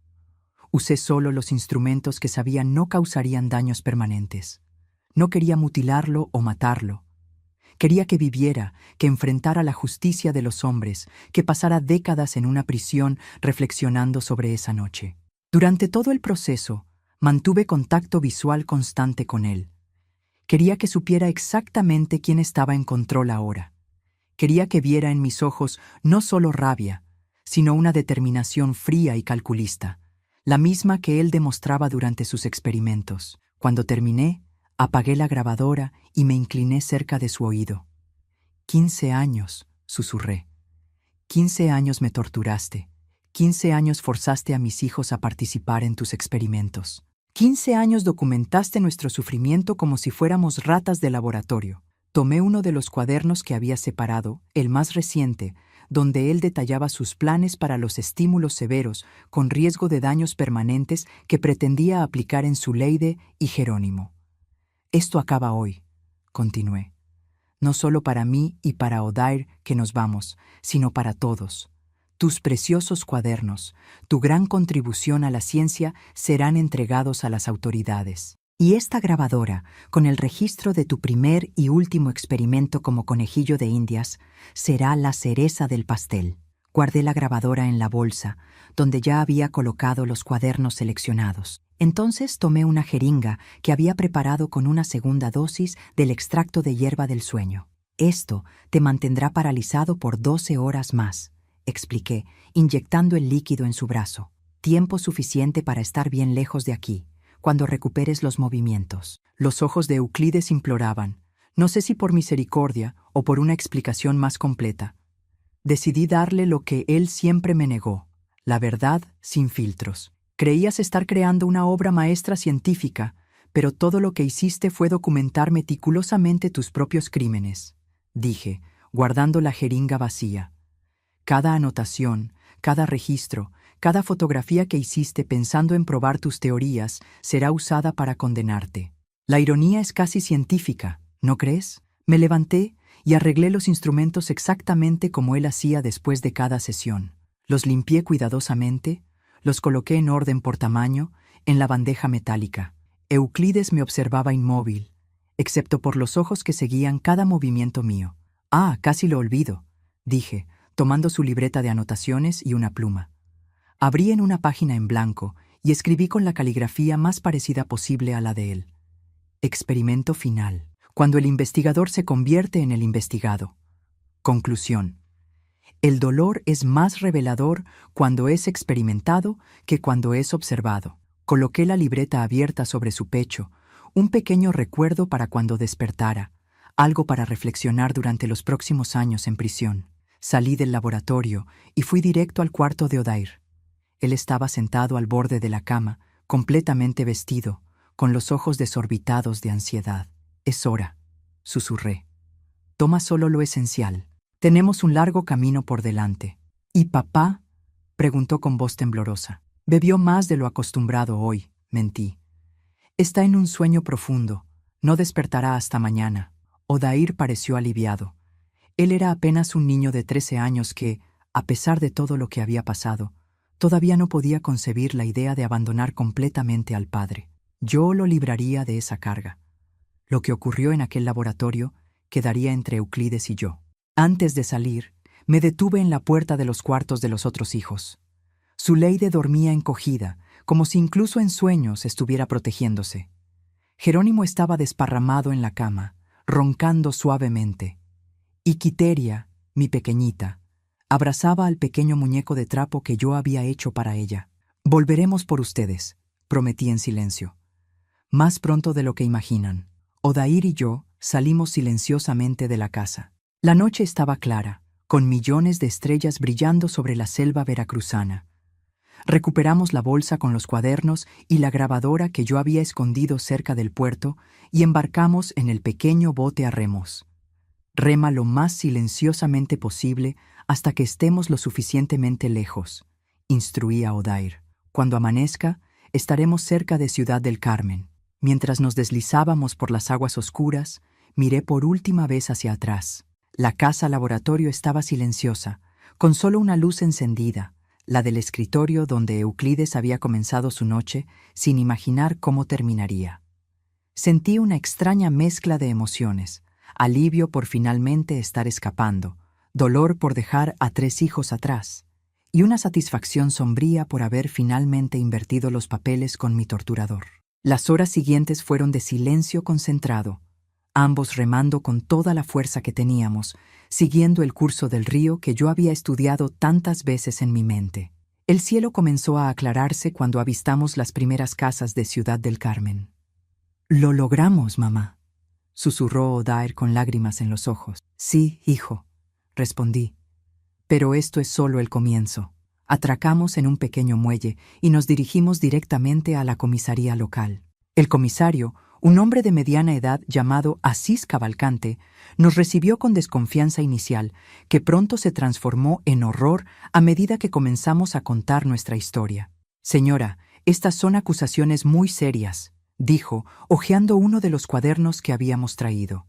Usé solo los instrumentos que sabía no causarían daños permanentes. No quería mutilarlo o matarlo. Quería que viviera, que enfrentara la justicia de los hombres, que pasara décadas en una prisión reflexionando sobre esa noche. Durante todo el proceso, mantuve contacto visual constante con él. Quería que supiera exactamente quién estaba en control ahora. Quería que viera en mis ojos no solo rabia, sino una determinación fría y calculista, la misma que él demostraba durante sus experimentos. Cuando terminé, apagué la grabadora y me incliné cerca de su oído. 15 años, susurré. 15 años me torturaste. 15 años forzaste a mis hijos a participar en tus experimentos. 15 años documentaste nuestro sufrimiento como si fuéramos ratas de laboratorio. Tomé uno de los cuadernos que había separado, el más reciente, donde él detallaba sus planes para los estímulos severos con riesgo de daños permanentes que pretendía aplicar en Zuleide y Jerónimo. «Esto acaba hoy», continué. «No solo para mí y para Odair que nos vamos, sino para todos. Tus preciosos cuadernos, tu gran contribución a la ciencia serán entregados a las autoridades. Y esta grabadora, con el registro de tu primer y último experimento como conejillo de Indias, será la cereza del pastel». Guardé la grabadora en la bolsa, donde ya había colocado los cuadernos seleccionados. Entonces tomé una jeringa que había preparado con una segunda dosis del extracto de hierba del sueño. «Esto te mantendrá paralizado por 12 horas más», expliqué, inyectando el líquido en su brazo. «Tiempo suficiente para estar bien lejos de aquí, cuando recuperes los movimientos». Los ojos de Euclides imploraban, no sé si por misericordia o por una explicación más completa. Decidí darle lo que él siempre me negó: la verdad sin filtros. «Creías estar creando una obra maestra científica, pero todo lo que hiciste fue documentar meticulosamente tus propios crímenes», dije, guardando la jeringa vacía. «Cada anotación, cada registro, cada fotografía que hiciste pensando en probar tus teorías será usada para condenarte. La ironía es casi científica, ¿no crees?». Me levanté y arreglé los instrumentos exactamente como él hacía después de cada sesión. Los limpié cuidadosamente, los coloqué en orden por tamaño, en la bandeja metálica. Euclides me observaba inmóvil, excepto por los ojos que seguían cada movimiento mío. «Ah, casi lo olvido», dije, tomando su libreta de anotaciones y una pluma. Abrí en una página en blanco y escribí con la caligrafía más parecida posible a la de él: «Experimento final. Cuando el investigador se convierte en el investigado». Conclusión: el dolor es más revelador cuando es experimentado que cuando es observado. Coloqué la libreta abierta sobre su pecho, un pequeño recuerdo para cuando despertara, algo para reflexionar durante los próximos años en prisión. Salí del laboratorio y fui directo al cuarto de Odair. Él estaba sentado al borde de la cama, completamente vestido, con los ojos desorbitados de ansiedad. «Es hora», susurré. «Toma solo lo esencial. Tenemos un largo camino por delante». «¿Y papá?», preguntó con voz temblorosa. «Bebió más de lo acostumbrado hoy», mentí. «Está en un sueño profundo. No despertará hasta mañana». Odair pareció aliviado. Él era apenas un niño de 13 años que, a pesar de todo lo que había pasado, todavía no podía concebir la idea de abandonar completamente al padre. Yo lo libraría de esa carga. Lo que ocurrió en aquel laboratorio quedaría entre Euclides y yo. Antes de salir, me detuve en la puerta de los cuartos de los otros hijos. Zuleide dormía encogida, como si incluso en sueños estuviera protegiéndose. Jerónimo estaba desparramado en la cama, roncando suavemente. Y Quiteria, mi pequeñita, abrazaba al pequeño muñeco de trapo que yo había hecho para ella. «Volveremos por ustedes», prometí en silencio. «Más pronto de lo que imaginan». Odair y yo salimos silenciosamente de la casa. La noche estaba clara, con millones de estrellas brillando sobre la selva veracruzana. Recuperamos la bolsa con los cuadernos y la grabadora que yo había escondido cerca del puerto y embarcamos en el pequeño bote a remos. «Rema lo más silenciosamente posible hasta que estemos lo suficientemente lejos», instruía Odair. «Cuando amanezca, estaremos cerca de Ciudad del Carmen». Mientras nos deslizábamos por las aguas oscuras, miré por última vez hacia atrás. La casa laboratorio estaba silenciosa, con solo una luz encendida, la del escritorio donde Euclides había comenzado su noche sin imaginar cómo terminaría. Sentí una extraña mezcla de emociones: alivio por finalmente estar escapando, dolor por dejar a 3 hijos atrás, y una satisfacción sombría por haber finalmente invertido los papeles con mi torturador. Las horas siguientes fueron de silencio concentrado, ambos remando con toda la fuerza que teníamos, siguiendo el curso del río que yo había estudiado tantas veces en mi mente. El cielo comenzó a aclararse cuando avistamos las primeras casas de Ciudad del Carmen. «Lo logramos, mamá», susurró Odair con lágrimas en los ojos. «Sí, hijo», respondí, «pero esto es solo el comienzo». Atracamos en un pequeño muelle y nos dirigimos directamente a la comisaría local. El comisario, un hombre de mediana edad llamado Asís Cavalcante, nos recibió con desconfianza inicial, que pronto se transformó en horror a medida que comenzamos a contar nuestra historia. «Señora, estas son acusaciones muy serias», dijo, hojeando uno de los cuadernos que habíamos traído.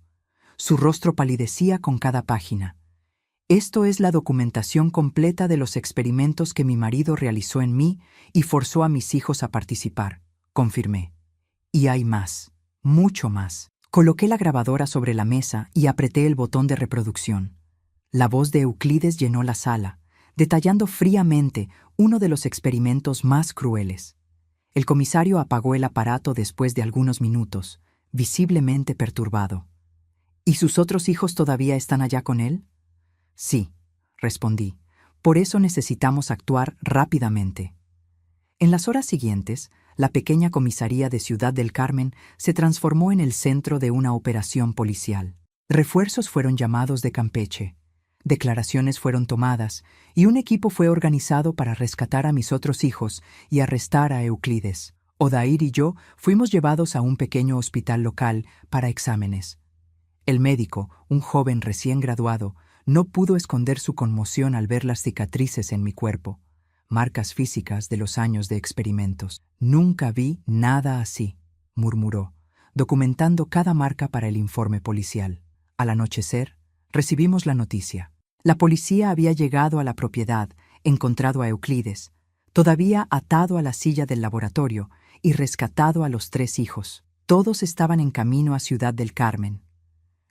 Su rostro palidecía con cada página. «Esto es la documentación completa de los experimentos que mi marido realizó en mí y forzó a mis hijos a participar», confirmé. «Y hay más, mucho más». Coloqué la grabadora sobre la mesa y apreté el botón de reproducción. La voz de Euclides llenó la sala, detallando fríamente uno de los experimentos más crueles. El comisario apagó el aparato después de algunos minutos, visiblemente perturbado. «¿Y sus otros hijos todavía están allá con él?» «Sí», respondí. «Por eso necesitamos actuar rápidamente». En las horas siguientes, la pequeña comisaría de Ciudad del Carmen se transformó en el centro de una operación policial. Refuerzos fueron llamados de Campeche, declaraciones fueron tomadas y un equipo fue organizado para rescatar a mis otros hijos y arrestar a Euclides. Odair y yo fuimos llevados a un pequeño hospital local para exámenes. El médico, un joven recién graduado, no pudo esconder su conmoción al ver las cicatrices en mi cuerpo, marcas físicas de los años de experimentos. «Nunca vi nada así», murmuró, documentando cada marca para el informe policial. Al anochecer, recibimos la noticia. La policía había llegado a la propiedad, encontrado a Euclides, todavía atado a la silla del laboratorio, y rescatado a los 3 hijos. Todos estaban en camino a Ciudad del Carmen.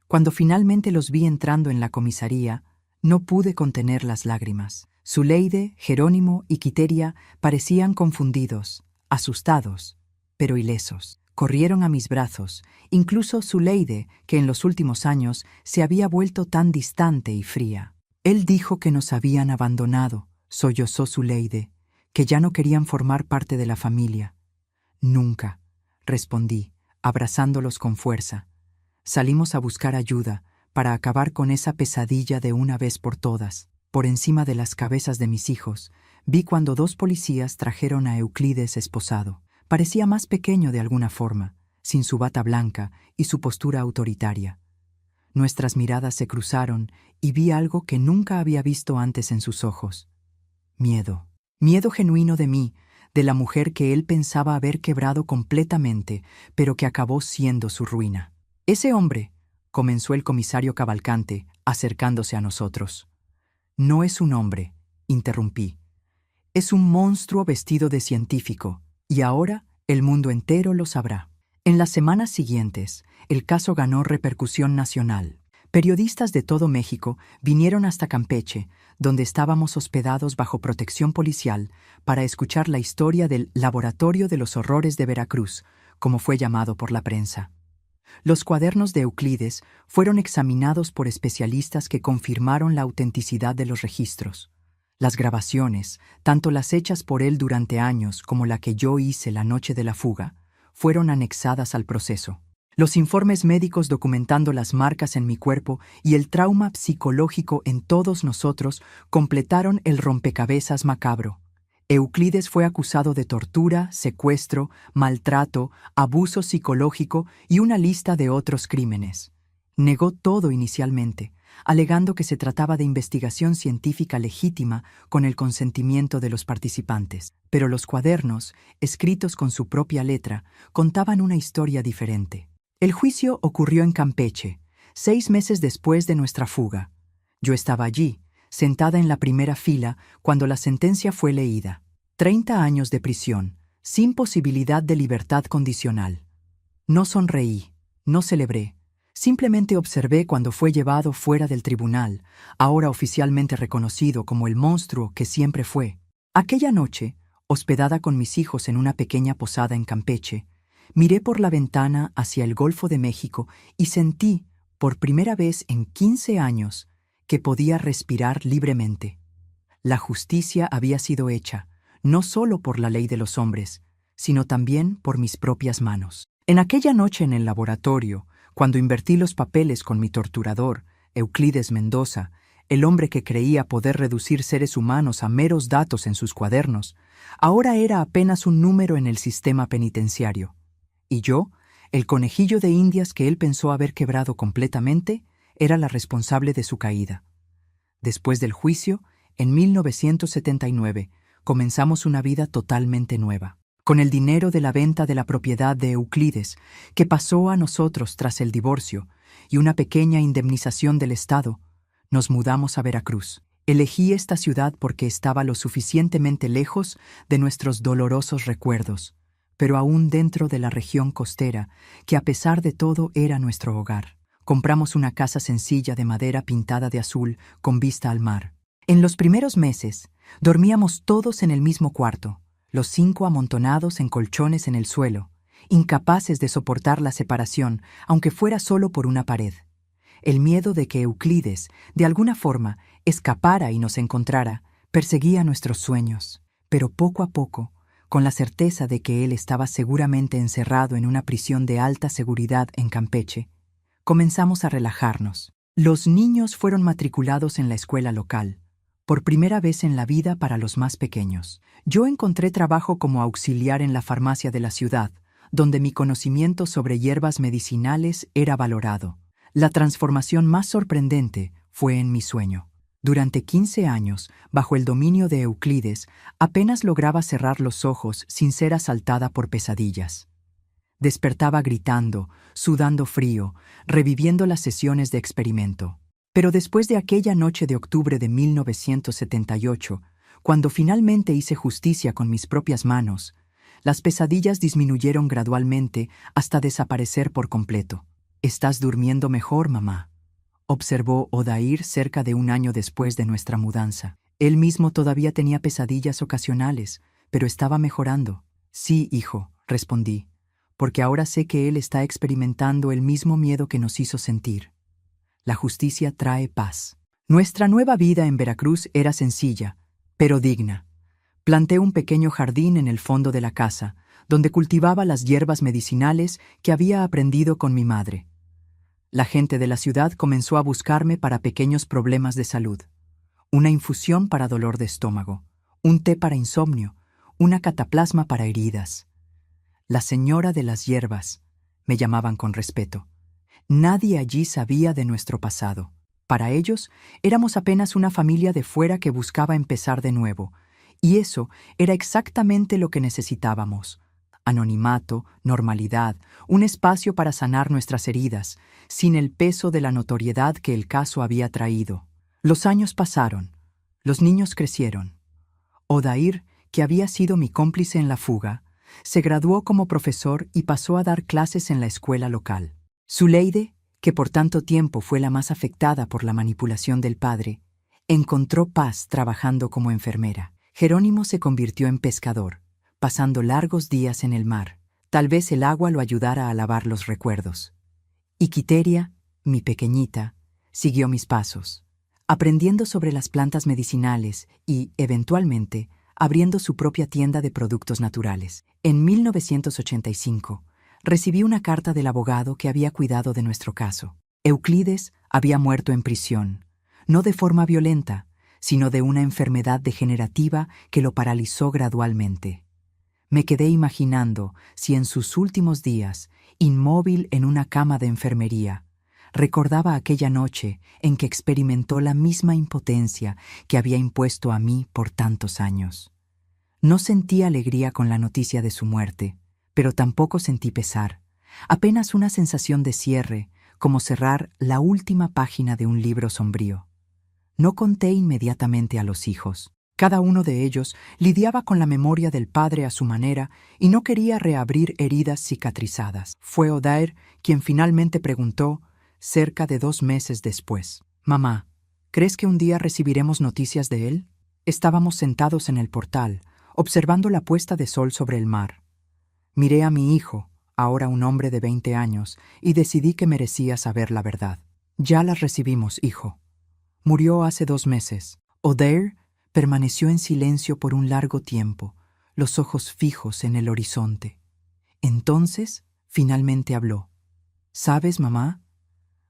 Cuando finalmente los vi entrando en la comisaría, no pude contener las lágrimas. Zuleide, Jerónimo y Quiteria parecían confundidos, asustados, pero ilesos. Corrieron a mis brazos, incluso Zuleide, que en los últimos años se había vuelto tan distante y fría. «Él dijo que nos habían abandonado», sollozó Zuleide, «que ya no querían formar parte de la familia». «Nunca», respondí, abrazándolos con fuerza. Salimos a buscar ayuda para acabar con esa pesadilla de una vez por todas. Por encima de las cabezas de mis hijos, vi cuando 2 policías trajeron a Euclides esposado. Parecía más pequeño de alguna forma, sin su bata blanca y su postura autoritaria. Nuestras miradas se cruzaron y vi algo que nunca había visto antes en sus ojos. Miedo. Miedo genuino de mí, de la mujer que él pensaba haber quebrado completamente, pero que acabó siendo su ruina. «Ese hombre», comenzó el comisario Cavalcante, acercándose a nosotros. «No es un hombre», interrumpí. «Es un monstruo vestido de científico, y ahora el mundo entero lo sabrá». En las semanas siguientes, el caso ganó repercusión nacional. Periodistas de todo México vinieron hasta Campeche, donde estábamos hospedados bajo protección policial, para escuchar la historia del Laboratorio de los Horrores de Veracruz, como fue llamado por la prensa. Los cuadernos de Euclides fueron examinados por especialistas que confirmaron la autenticidad de los registros. Las grabaciones, tanto las hechas por él durante años como la que yo hice la noche de la fuga, fueron anexadas al proceso. Los informes médicos documentando las marcas en mi cuerpo y el trauma psicológico en todos nosotros completaron el rompecabezas macabro. Euclides fue acusado de tortura, secuestro, maltrato, abuso psicológico y una lista de otros crímenes. Negó todo inicialmente, alegando que se trataba de investigación científica legítima con el consentimiento de los participantes. Pero los cuadernos, escritos con su propia letra, contaban una historia diferente. El juicio ocurrió en Campeche, 6 meses después de nuestra fuga. Yo estaba allí, sentada en la primera fila, cuando la sentencia fue leída. 30 años de prisión, sin posibilidad de libertad condicional. No sonreí, no celebré. Simplemente observé cuando fue llevado fuera del tribunal, ahora oficialmente reconocido como el monstruo que siempre fue. Aquella noche, hospedada con mis hijos en una pequeña posada en Campeche, miré por la ventana hacia el Golfo de México y sentí, por primera vez en 15 años, que podía respirar libremente. La justicia había sido hecha, no solo por la ley de los hombres, sino también por mis propias manos. En aquella noche en el laboratorio, cuando invertí los papeles con mi torturador, Euclides Mendoza, el hombre que creía poder reducir seres humanos a meros datos en sus cuadernos, ahora era apenas un número en el sistema penitenciario. Y yo, el conejillo de Indias que él pensó haber quebrado completamente, era la responsable de su caída. Después del juicio, en 1979, comenzamos una vida totalmente nueva. Con el dinero de la venta de la propiedad de Euclides, que pasó a nosotros tras el divorcio, y una pequeña indemnización del Estado, nos mudamos a Veracruz. Elegí esta ciudad porque estaba lo suficientemente lejos de nuestros dolorosos recuerdos, pero aún dentro de la región costera, que a pesar de todo era nuestro hogar. Compramos una casa sencilla de madera pintada de azul con vista al mar. En los primeros meses, dormíamos todos en el mismo cuarto, los 5 amontonados en colchones en el suelo, incapaces de soportar la separación, aunque fuera solo por una pared. El miedo de que Euclides, de alguna forma, escapara y nos encontrara, perseguía nuestros sueños. Pero poco a poco, con la certeza de que él estaba seguramente encerrado en una prisión de alta seguridad en Campeche, comenzamos a relajarnos. Los niños fueron matriculados en la escuela local, por primera vez en la vida para los más pequeños. Yo encontré trabajo como auxiliar en la farmacia de la ciudad, donde mi conocimiento sobre hierbas medicinales era valorado. La transformación más sorprendente fue en mi sueño. Durante 15 años, bajo el dominio de Euclides, apenas lograba cerrar los ojos sin ser asaltada por pesadillas. Despertaba gritando, sudando frío, reviviendo las sesiones de experimento. Pero después de aquella noche de octubre de 1978, cuando finalmente hice justicia con mis propias manos, las pesadillas disminuyeron gradualmente hasta desaparecer por completo. «Estás durmiendo mejor, mamá», observó Odair cerca de un año después de nuestra mudanza. Él mismo todavía tenía pesadillas ocasionales, pero estaba mejorando. «Sí, hijo», respondí, «porque ahora sé que él está experimentando el mismo miedo que nos hizo sentir». La justicia trae paz. Nuestra nueva vida en Veracruz era sencilla, pero digna. Planté un pequeño jardín en el fondo de la casa, donde cultivaba las hierbas medicinales que había aprendido con mi madre. La gente de la ciudad comenzó a buscarme para pequeños problemas de salud. Una infusión para dolor de estómago, un té para insomnio, una cataplasma para heridas. La señora de las hierbas, me llamaban con respeto. Nadie allí sabía de nuestro pasado. Para ellos, éramos apenas una familia de fuera que buscaba empezar de nuevo, y eso era exactamente lo que necesitábamos. Anonimato, normalidad, un espacio para sanar nuestras heridas, sin el peso de la notoriedad que el caso había traído. Los años pasaron, los niños crecieron. Odair, que había sido mi cómplice en la fuga, se graduó como profesor y pasó a dar clases en la escuela local. Zuleide, que por tanto tiempo fue la más afectada por la manipulación del padre, encontró paz trabajando como enfermera. Jerónimo se convirtió en pescador, pasando largos días en el mar. Tal vez el agua lo ayudara a lavar los recuerdos. Y Quiteria, mi pequeñita, siguió mis pasos, aprendiendo sobre las plantas medicinales y, eventualmente, abriendo su propia tienda de productos naturales. En 1985, recibí una carta del abogado que había cuidado de nuestro caso. Euclides había muerto en prisión, no de forma violenta, sino de una enfermedad degenerativa que lo paralizó gradualmente. Me quedé imaginando si en sus últimos días, inmóvil en una cama de enfermería, recordaba aquella noche en que experimentó la misma impotencia que había impuesto a mí por tantos años. No sentí alegría con la noticia de su muerte, pero tampoco sentí pesar, apenas una sensación de cierre, como cerrar la última página de un libro sombrío. No conté inmediatamente a los hijos. Cada uno de ellos lidiaba con la memoria del padre a su manera y no quería reabrir heridas cicatrizadas. Fue Odair quien finalmente preguntó, cerca de 2 meses después: «Mamá, ¿crees que un día recibiremos noticias de él?» Estábamos sentados en el portal, observando la puesta de sol sobre el mar. Miré a mi hijo, ahora un hombre de 20 años, y decidí que merecía saber la verdad. «Ya las recibimos, hijo. Murió hace 2 meses». Odair permaneció en silencio por un largo tiempo, los ojos fijos en el horizonte. Entonces, finalmente habló. «¿Sabes, mamá?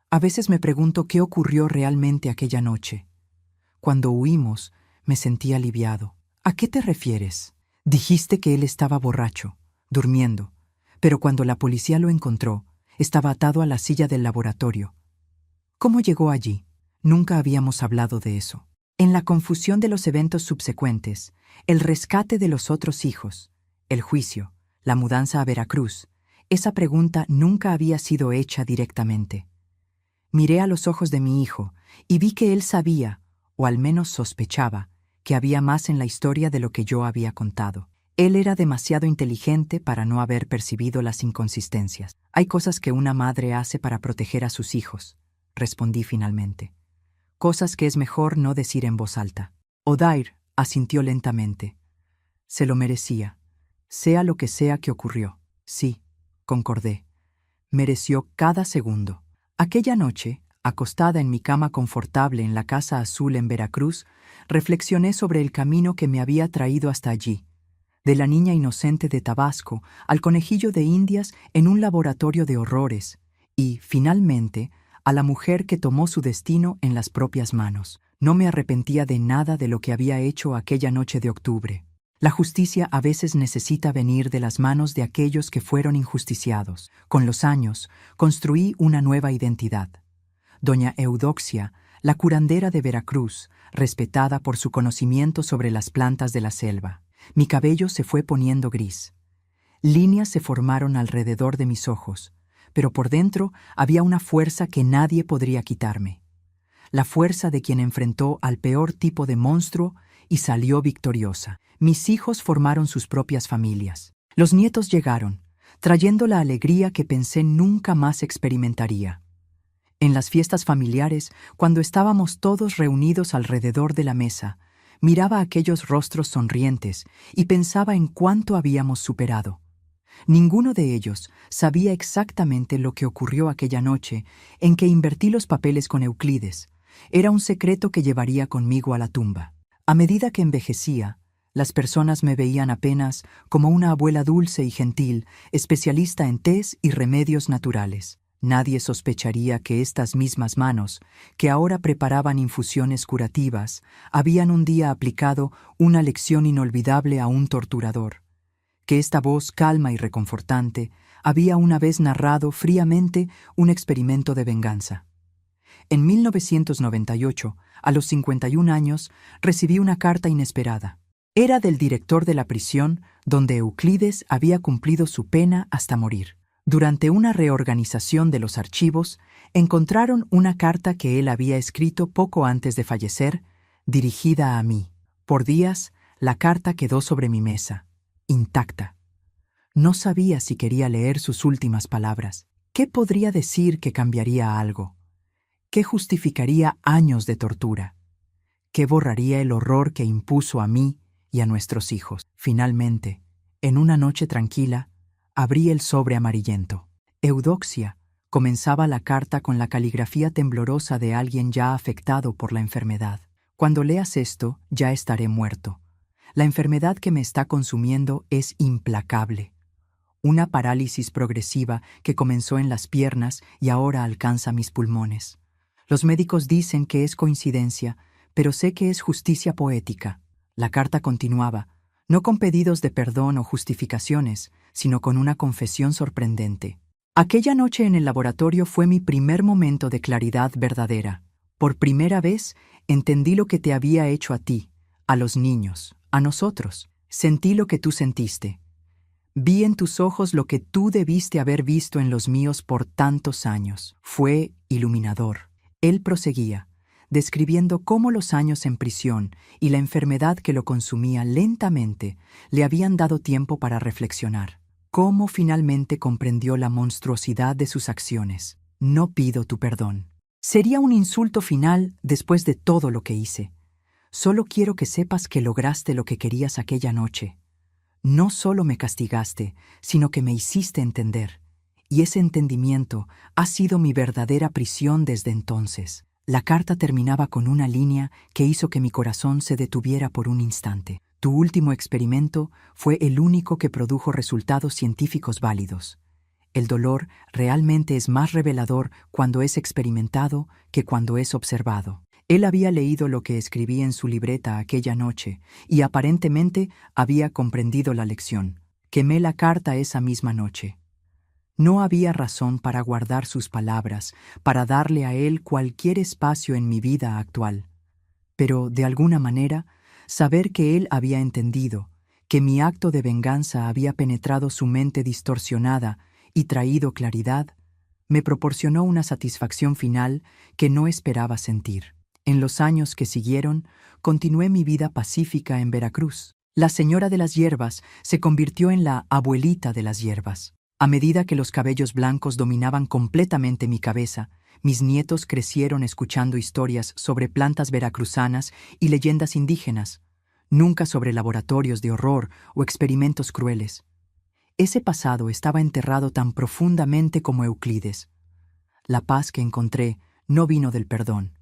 A veces me pregunto qué ocurrió realmente aquella noche. Cuando huimos, me sentí aliviado». «¿A qué te refieres?» «Dijiste que él estaba borracho, durmiendo, pero cuando la policía lo encontró, estaba atado a la silla del laboratorio. ¿Cómo llegó allí?» Nunca habíamos hablado de eso. En la confusión de los eventos subsecuentes, el rescate de los otros hijos, el juicio, la mudanza a Veracruz, esa pregunta nunca había sido hecha directamente. Miré a los ojos de mi hijo y vi que él sabía, o al menos sospechaba, que había más en la historia de lo que yo había contado. Él era demasiado inteligente para no haber percibido las inconsistencias. «Hay cosas que una madre hace para proteger a sus hijos», respondí finalmente. «Cosas que es mejor no decir en voz alta». Odair asintió lentamente. Se lo merecía, sea lo que sea que ocurrió. Sí, concordé. Mereció cada segundo. Aquella noche, acostada en mi cama confortable en la Casa Azul en Veracruz, reflexioné sobre el camino que me había traído hasta allí, de la niña inocente de Tabasco al conejillo de Indias en un laboratorio de horrores, y, finalmente, a la mujer que tomó su destino en las propias manos. No me arrepentía de nada de lo que había hecho aquella noche de octubre. La justicia a veces necesita venir de las manos de aquellos que fueron injusticiados. Con los años, construí una nueva identidad. Doña Eudoxia, la curandera de Veracruz, respetada por su conocimiento sobre las plantas de la selva. Mi cabello se fue poniendo gris. Líneas se formaron alrededor de mis ojos, pero por dentro había una fuerza que nadie podría quitarme. La fuerza de quien enfrentó al peor tipo de monstruo y salió victoriosa. Mis hijos formaron sus propias familias. Los nietos llegaron, trayendo la alegría que pensé nunca más experimentaría. En las fiestas familiares, cuando estábamos todos reunidos alrededor de la mesa, miraba aquellos rostros sonrientes y pensaba en cuánto habíamos superado. Ninguno de ellos sabía exactamente lo que ocurrió aquella noche en que invertí los papeles con Euclides. Era un secreto que llevaría conmigo a la tumba. A medida que envejecía, las personas me veían apenas como una abuela dulce y gentil, especialista en tés y remedios naturales. Nadie sospecharía que estas mismas manos, que ahora preparaban infusiones curativas, habían un día aplicado una lección inolvidable a un torturador. Que esta voz calma y reconfortante había una vez narrado fríamente un experimento de venganza. En 1998, a los 51 años, recibí una carta inesperada. Era del director de la prisión donde Euclides había cumplido su pena hasta morir. Durante una reorganización de los archivos, encontraron una carta que él había escrito poco antes de fallecer, dirigida a mí. Por días, la carta quedó sobre mi mesa, intacta. No sabía si quería leer sus últimas palabras. ¿Qué podría decir que cambiaría algo? ¿Qué justificaría años de tortura? ¿Qué borraría el horror que impuso a mí y a nuestros hijos? Finalmente, en una noche tranquila, abrí el sobre amarillento. Eudoxia comenzaba la carta con la caligrafía temblorosa de alguien ya afectado por la enfermedad. Cuando leas esto, ya estaré muerto. La enfermedad que me está consumiendo es implacable. Una parálisis progresiva que comenzó en las piernas y ahora alcanza mis pulmones. Los médicos dicen que es coincidencia, pero sé que es justicia poética. La carta continuaba, no con pedidos de perdón o justificaciones, sino con una confesión sorprendente. Aquella noche en el laboratorio fue mi primer momento de claridad verdadera. Por primera vez entendí lo que te había hecho a ti, a los niños, a nosotros. Sentí lo que tú sentiste. Vi en tus ojos lo que tú debiste haber visto en los míos por tantos años. Fue iluminador. Él proseguía, describiendo cómo los años en prisión y la enfermedad que lo consumía lentamente le habían dado tiempo para reflexionar. Cómo finalmente comprendió la monstruosidad de sus acciones. No pido tu perdón. Sería un insulto final después de todo lo que hice. Solo quiero que sepas que lograste lo que querías aquella noche. No solo me castigaste, sino que me hiciste entender. Y ese entendimiento ha sido mi verdadera prisión desde entonces. La carta terminaba con una línea que hizo que mi corazón se detuviera por un instante. Tu último experimento fue el único que produjo resultados científicos válidos. El dolor realmente es más revelador cuando es experimentado que cuando es observado. Él había leído lo que escribí en su libreta aquella noche y aparentemente había comprendido la lección. Quemé la carta esa misma noche. No había razón para guardar sus palabras, para darle a él cualquier espacio en mi vida actual. Pero, de alguna manera, saber que él había entendido, que mi acto de venganza había penetrado su mente distorsionada y traído claridad, me proporcionó una satisfacción final que no esperaba sentir. En los años que siguieron, continué mi vida pacífica en Veracruz. La señora de las hierbas se convirtió en la abuelita de las hierbas. A medida que los cabellos blancos dominaban completamente mi cabeza, mis nietos crecieron escuchando historias sobre plantas veracruzanas y leyendas indígenas, nunca sobre laboratorios de horror o experimentos crueles. Ese pasado estaba enterrado tan profundamente como Euclides. La paz que encontré no vino del perdón.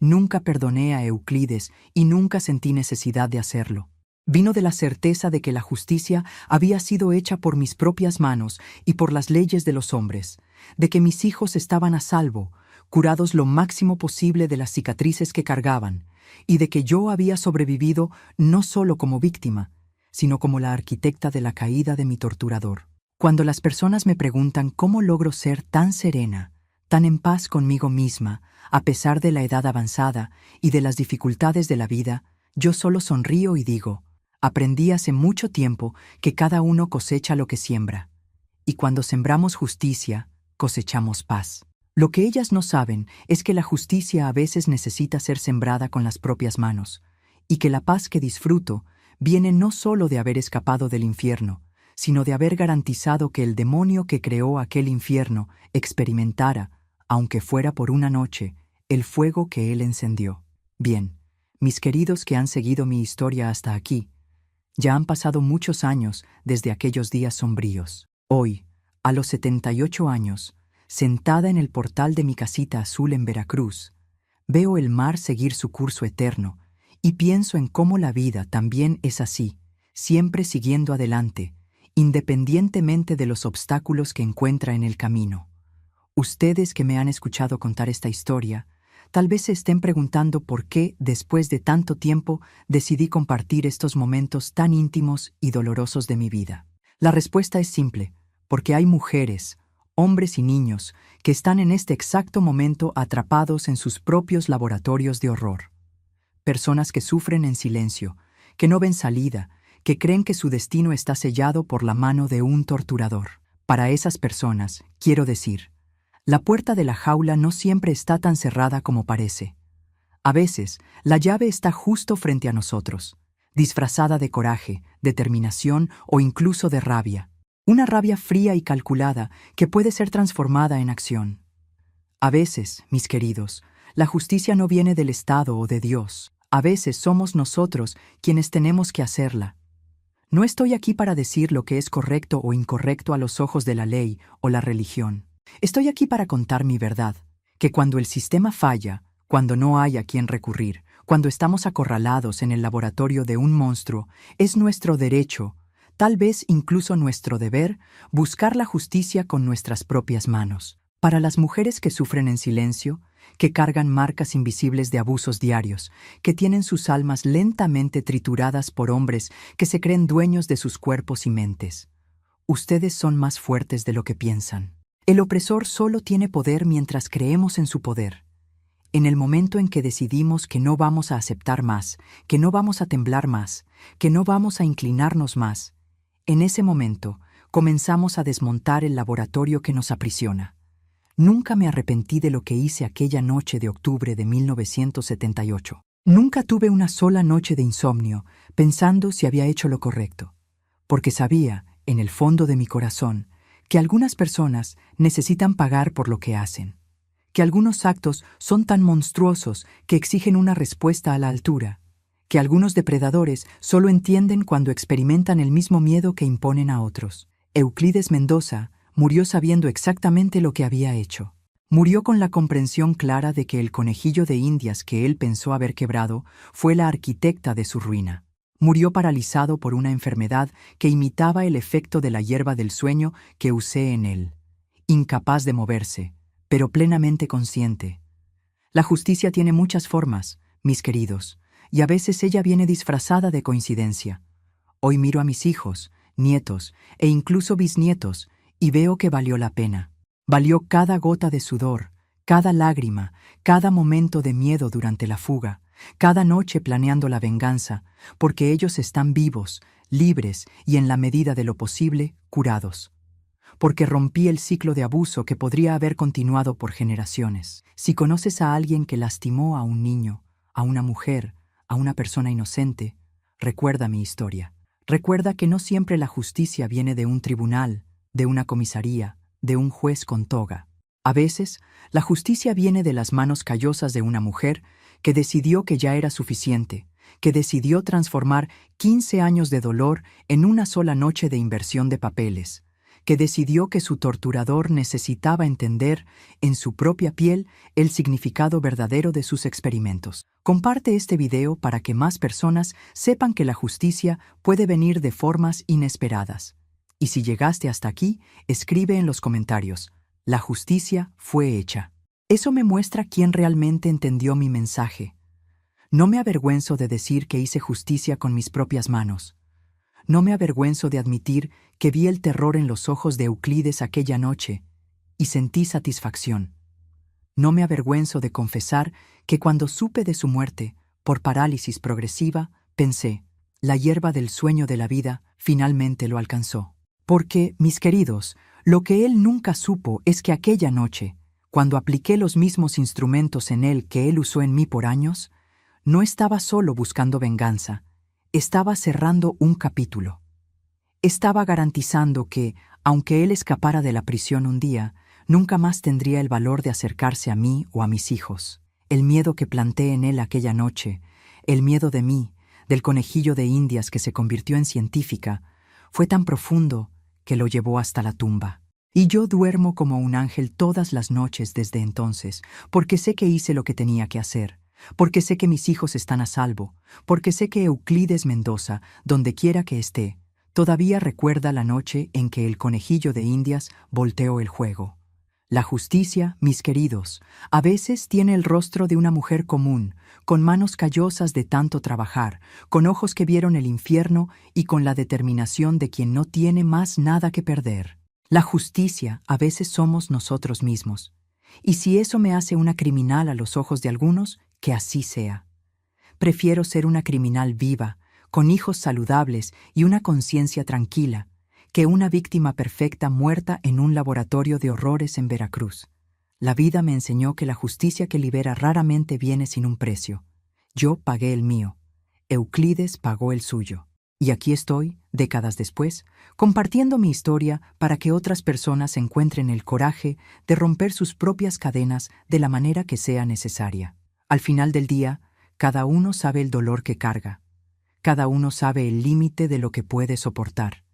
Nunca perdoné a Euclides y nunca sentí necesidad de hacerlo. Vino de la certeza de que la justicia había sido hecha por mis propias manos y por las leyes de los hombres, de que mis hijos estaban a salvo, curados lo máximo posible de las cicatrices que cargaban, y de que yo había sobrevivido no solo como víctima, sino como la arquitecta de la caída de mi torturador. Cuando las personas me preguntan cómo logro ser tan serena, tan en paz conmigo misma, a pesar de la edad avanzada y de las dificultades de la vida, yo solo sonrío y digo: aprendí hace mucho tiempo que cada uno cosecha lo que siembra, y cuando sembramos justicia, cosechamos paz. Lo que ellas no saben es que la justicia a veces necesita ser sembrada con las propias manos, y que la paz que disfruto viene no solo de haber escapado del infierno, sino de haber garantizado que el demonio que creó aquel infierno experimentara, aunque fuera por una noche, el fuego que él encendió. Bien, mis queridos que han seguido mi historia hasta aquí, ya han pasado muchos años desde aquellos días sombríos. Hoy, a los 78 años, sentada en el portal de mi casita azul en Veracruz, veo el mar seguir su curso eterno y pienso en cómo la vida también es así, siempre siguiendo adelante, independientemente de los obstáculos que encuentra en el camino. Ustedes que me han escuchado contar esta historia, tal vez se estén preguntando por qué, después de tanto tiempo, decidí compartir estos momentos tan íntimos y dolorosos de mi vida. La respuesta es simple, porque hay mujeres, hombres y niños que están en este exacto momento atrapados en sus propios laboratorios de horror. Personas que sufren en silencio, que no ven salida, que creen que su destino está sellado por la mano de un torturador. Para esas personas, quiero decir, la puerta de la jaula no siempre está tan cerrada como parece. A veces, la llave está justo frente a nosotros, disfrazada de coraje, determinación o incluso de rabia. Una rabia fría y calculada que puede ser transformada en acción. A veces, mis queridos, la justicia no viene del Estado o de Dios. A veces somos nosotros quienes tenemos que hacerla. No estoy aquí para decir lo que es correcto o incorrecto a los ojos de la ley o la religión. Estoy aquí para contar mi verdad, que cuando el sistema falla, cuando no hay a quien recurrir, cuando estamos acorralados en el laboratorio de un monstruo, es nuestro derecho, tal vez incluso nuestro deber, buscar la justicia con nuestras propias manos. Para las mujeres que sufren en silencio, que cargan marcas invisibles de abusos diarios, que tienen sus almas lentamente trituradas por hombres que se creen dueños de sus cuerpos y mentes. Ustedes son más fuertes de lo que piensan. El opresor solo tiene poder mientras creemos en su poder. En el momento en que decidimos que no vamos a aceptar más, que no vamos a temblar más, que no vamos a inclinarnos más, en ese momento comenzamos a desmontar el laboratorio que nos aprisiona. Nunca me arrepentí de lo que hice aquella noche de octubre de 1978. Nunca tuve una sola noche de insomnio pensando si había hecho lo correcto, porque sabía, en el fondo de mi corazón, que algunas personas necesitan pagar por lo que hacen, que algunos actos son tan monstruosos que exigen una respuesta a la altura, que algunos depredadores solo entienden cuando experimentan el mismo miedo que imponen a otros. Euclides Mendoza murió sabiendo exactamente lo que había hecho. Murió con la comprensión clara de que el conejillo de Indias que él pensó haber quebrado fue la arquitecta de su ruina. Murió paralizado por una enfermedad que imitaba el efecto de la hierba del sueño que usé en él. Incapaz de moverse, pero plenamente consciente. La justicia tiene muchas formas, mis queridos, y a veces ella viene disfrazada de coincidencia. Hoy miro a mis hijos, nietos e incluso bisnietos y veo que valió la pena. Valió cada gota de sudor, cada lágrima, cada momento de miedo durante la fuga, cada noche planeando la venganza, porque ellos están vivos, libres y en la medida de lo posible, curados. Porque rompí el ciclo de abuso que podría haber continuado por generaciones. Si conoces a alguien que lastimó a un niño, a una mujer, a una persona inocente, recuerda mi historia. Recuerda que no siempre la justicia viene de un tribunal, de una comisaría, de un juez con toga. A veces, la justicia viene de las manos callosas de una mujer que decidió que ya era suficiente, que decidió transformar 15 años de dolor en una sola noche de inversión de papeles, que decidió que su torturador necesitaba entender en su propia piel el significado verdadero de sus experimentos. Comparte este video para que más personas sepan que la justicia puede venir de formas inesperadas. Y si llegaste hasta aquí, escribe en los comentarios: la justicia fue hecha. Eso me muestra quién realmente entendió mi mensaje. No me avergüenzo de decir que hice justicia con mis propias manos. No me avergüenzo de admitir que vi el terror en los ojos de Euclides aquella noche y sentí satisfacción. No me avergüenzo de confesar que cuando supe de su muerte, por parálisis progresiva, pensé, la hierba del sueño de la vida finalmente lo alcanzó. Porque, mis queridos, lo que él nunca supo es que aquella noche, cuando apliqué los mismos instrumentos en él que él usó en mí por años, no estaba solo buscando venganza, estaba cerrando un capítulo. Estaba garantizando que, aunque él escapara de la prisión un día, nunca más tendría el valor de acercarse a mí o a mis hijos. El miedo que planté en él aquella noche, el miedo de mí, del conejillo de Indias que se convirtió en científica, fue tan profundo que lo llevó hasta la tumba. Y yo duermo como un ángel todas las noches desde entonces, porque sé que hice lo que tenía que hacer, porque sé que mis hijos están a salvo, porque sé que Euclides Mendoza, donde quiera que esté, todavía recuerda la noche en que el conejillo de Indias volteó el juego. La justicia, mis queridos, a veces tiene el rostro de una mujer común, con manos callosas de tanto trabajar, con ojos que vieron el infierno y con la determinación de quien no tiene más nada que perder. La justicia a veces somos nosotros mismos. Y si eso me hace una criminal a los ojos de algunos, que así sea. Prefiero ser una criminal viva, con hijos saludables y una conciencia tranquila, que una víctima perfecta muerta en un laboratorio de horrores en Veracruz. La vida me enseñó que la justicia que libera raramente viene sin un precio. Yo pagué el mío. Euclides pagó el suyo. Y aquí estoy, décadas después, compartiendo mi historia para que otras personas encuentren el coraje de romper sus propias cadenas de la manera que sea necesaria. Al final del día, cada uno sabe el dolor que carga, cada uno sabe el límite de lo que puede soportar,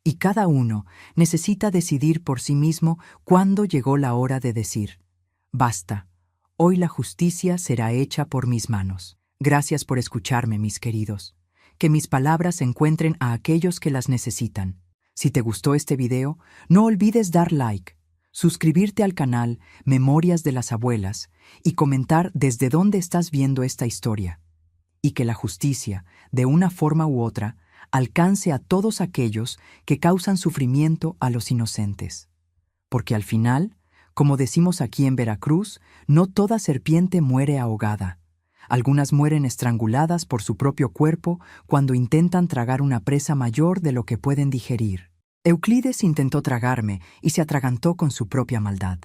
y cada uno necesita decidir por sí mismo cuándo llegó la hora de decir: basta, hoy la justicia será hecha por mis manos. Gracias por escucharme, mis queridos. Que mis palabras encuentren a aquellos que las necesitan. Si te gustó este video, no olvides dar like, suscribirte al canal Memorias de las Abuelas y comentar desde dónde estás viendo esta historia. Y que la justicia, de una forma u otra, alcance a todos aquellos que causan sufrimiento a los inocentes. Porque al final, como decimos aquí en Veracruz, no toda serpiente muere ahogada. Algunas mueren estranguladas por su propio cuerpo cuando intentan tragar una presa mayor de lo que pueden digerir. Euclides intentó tragarme y se atragantó con su propia maldad.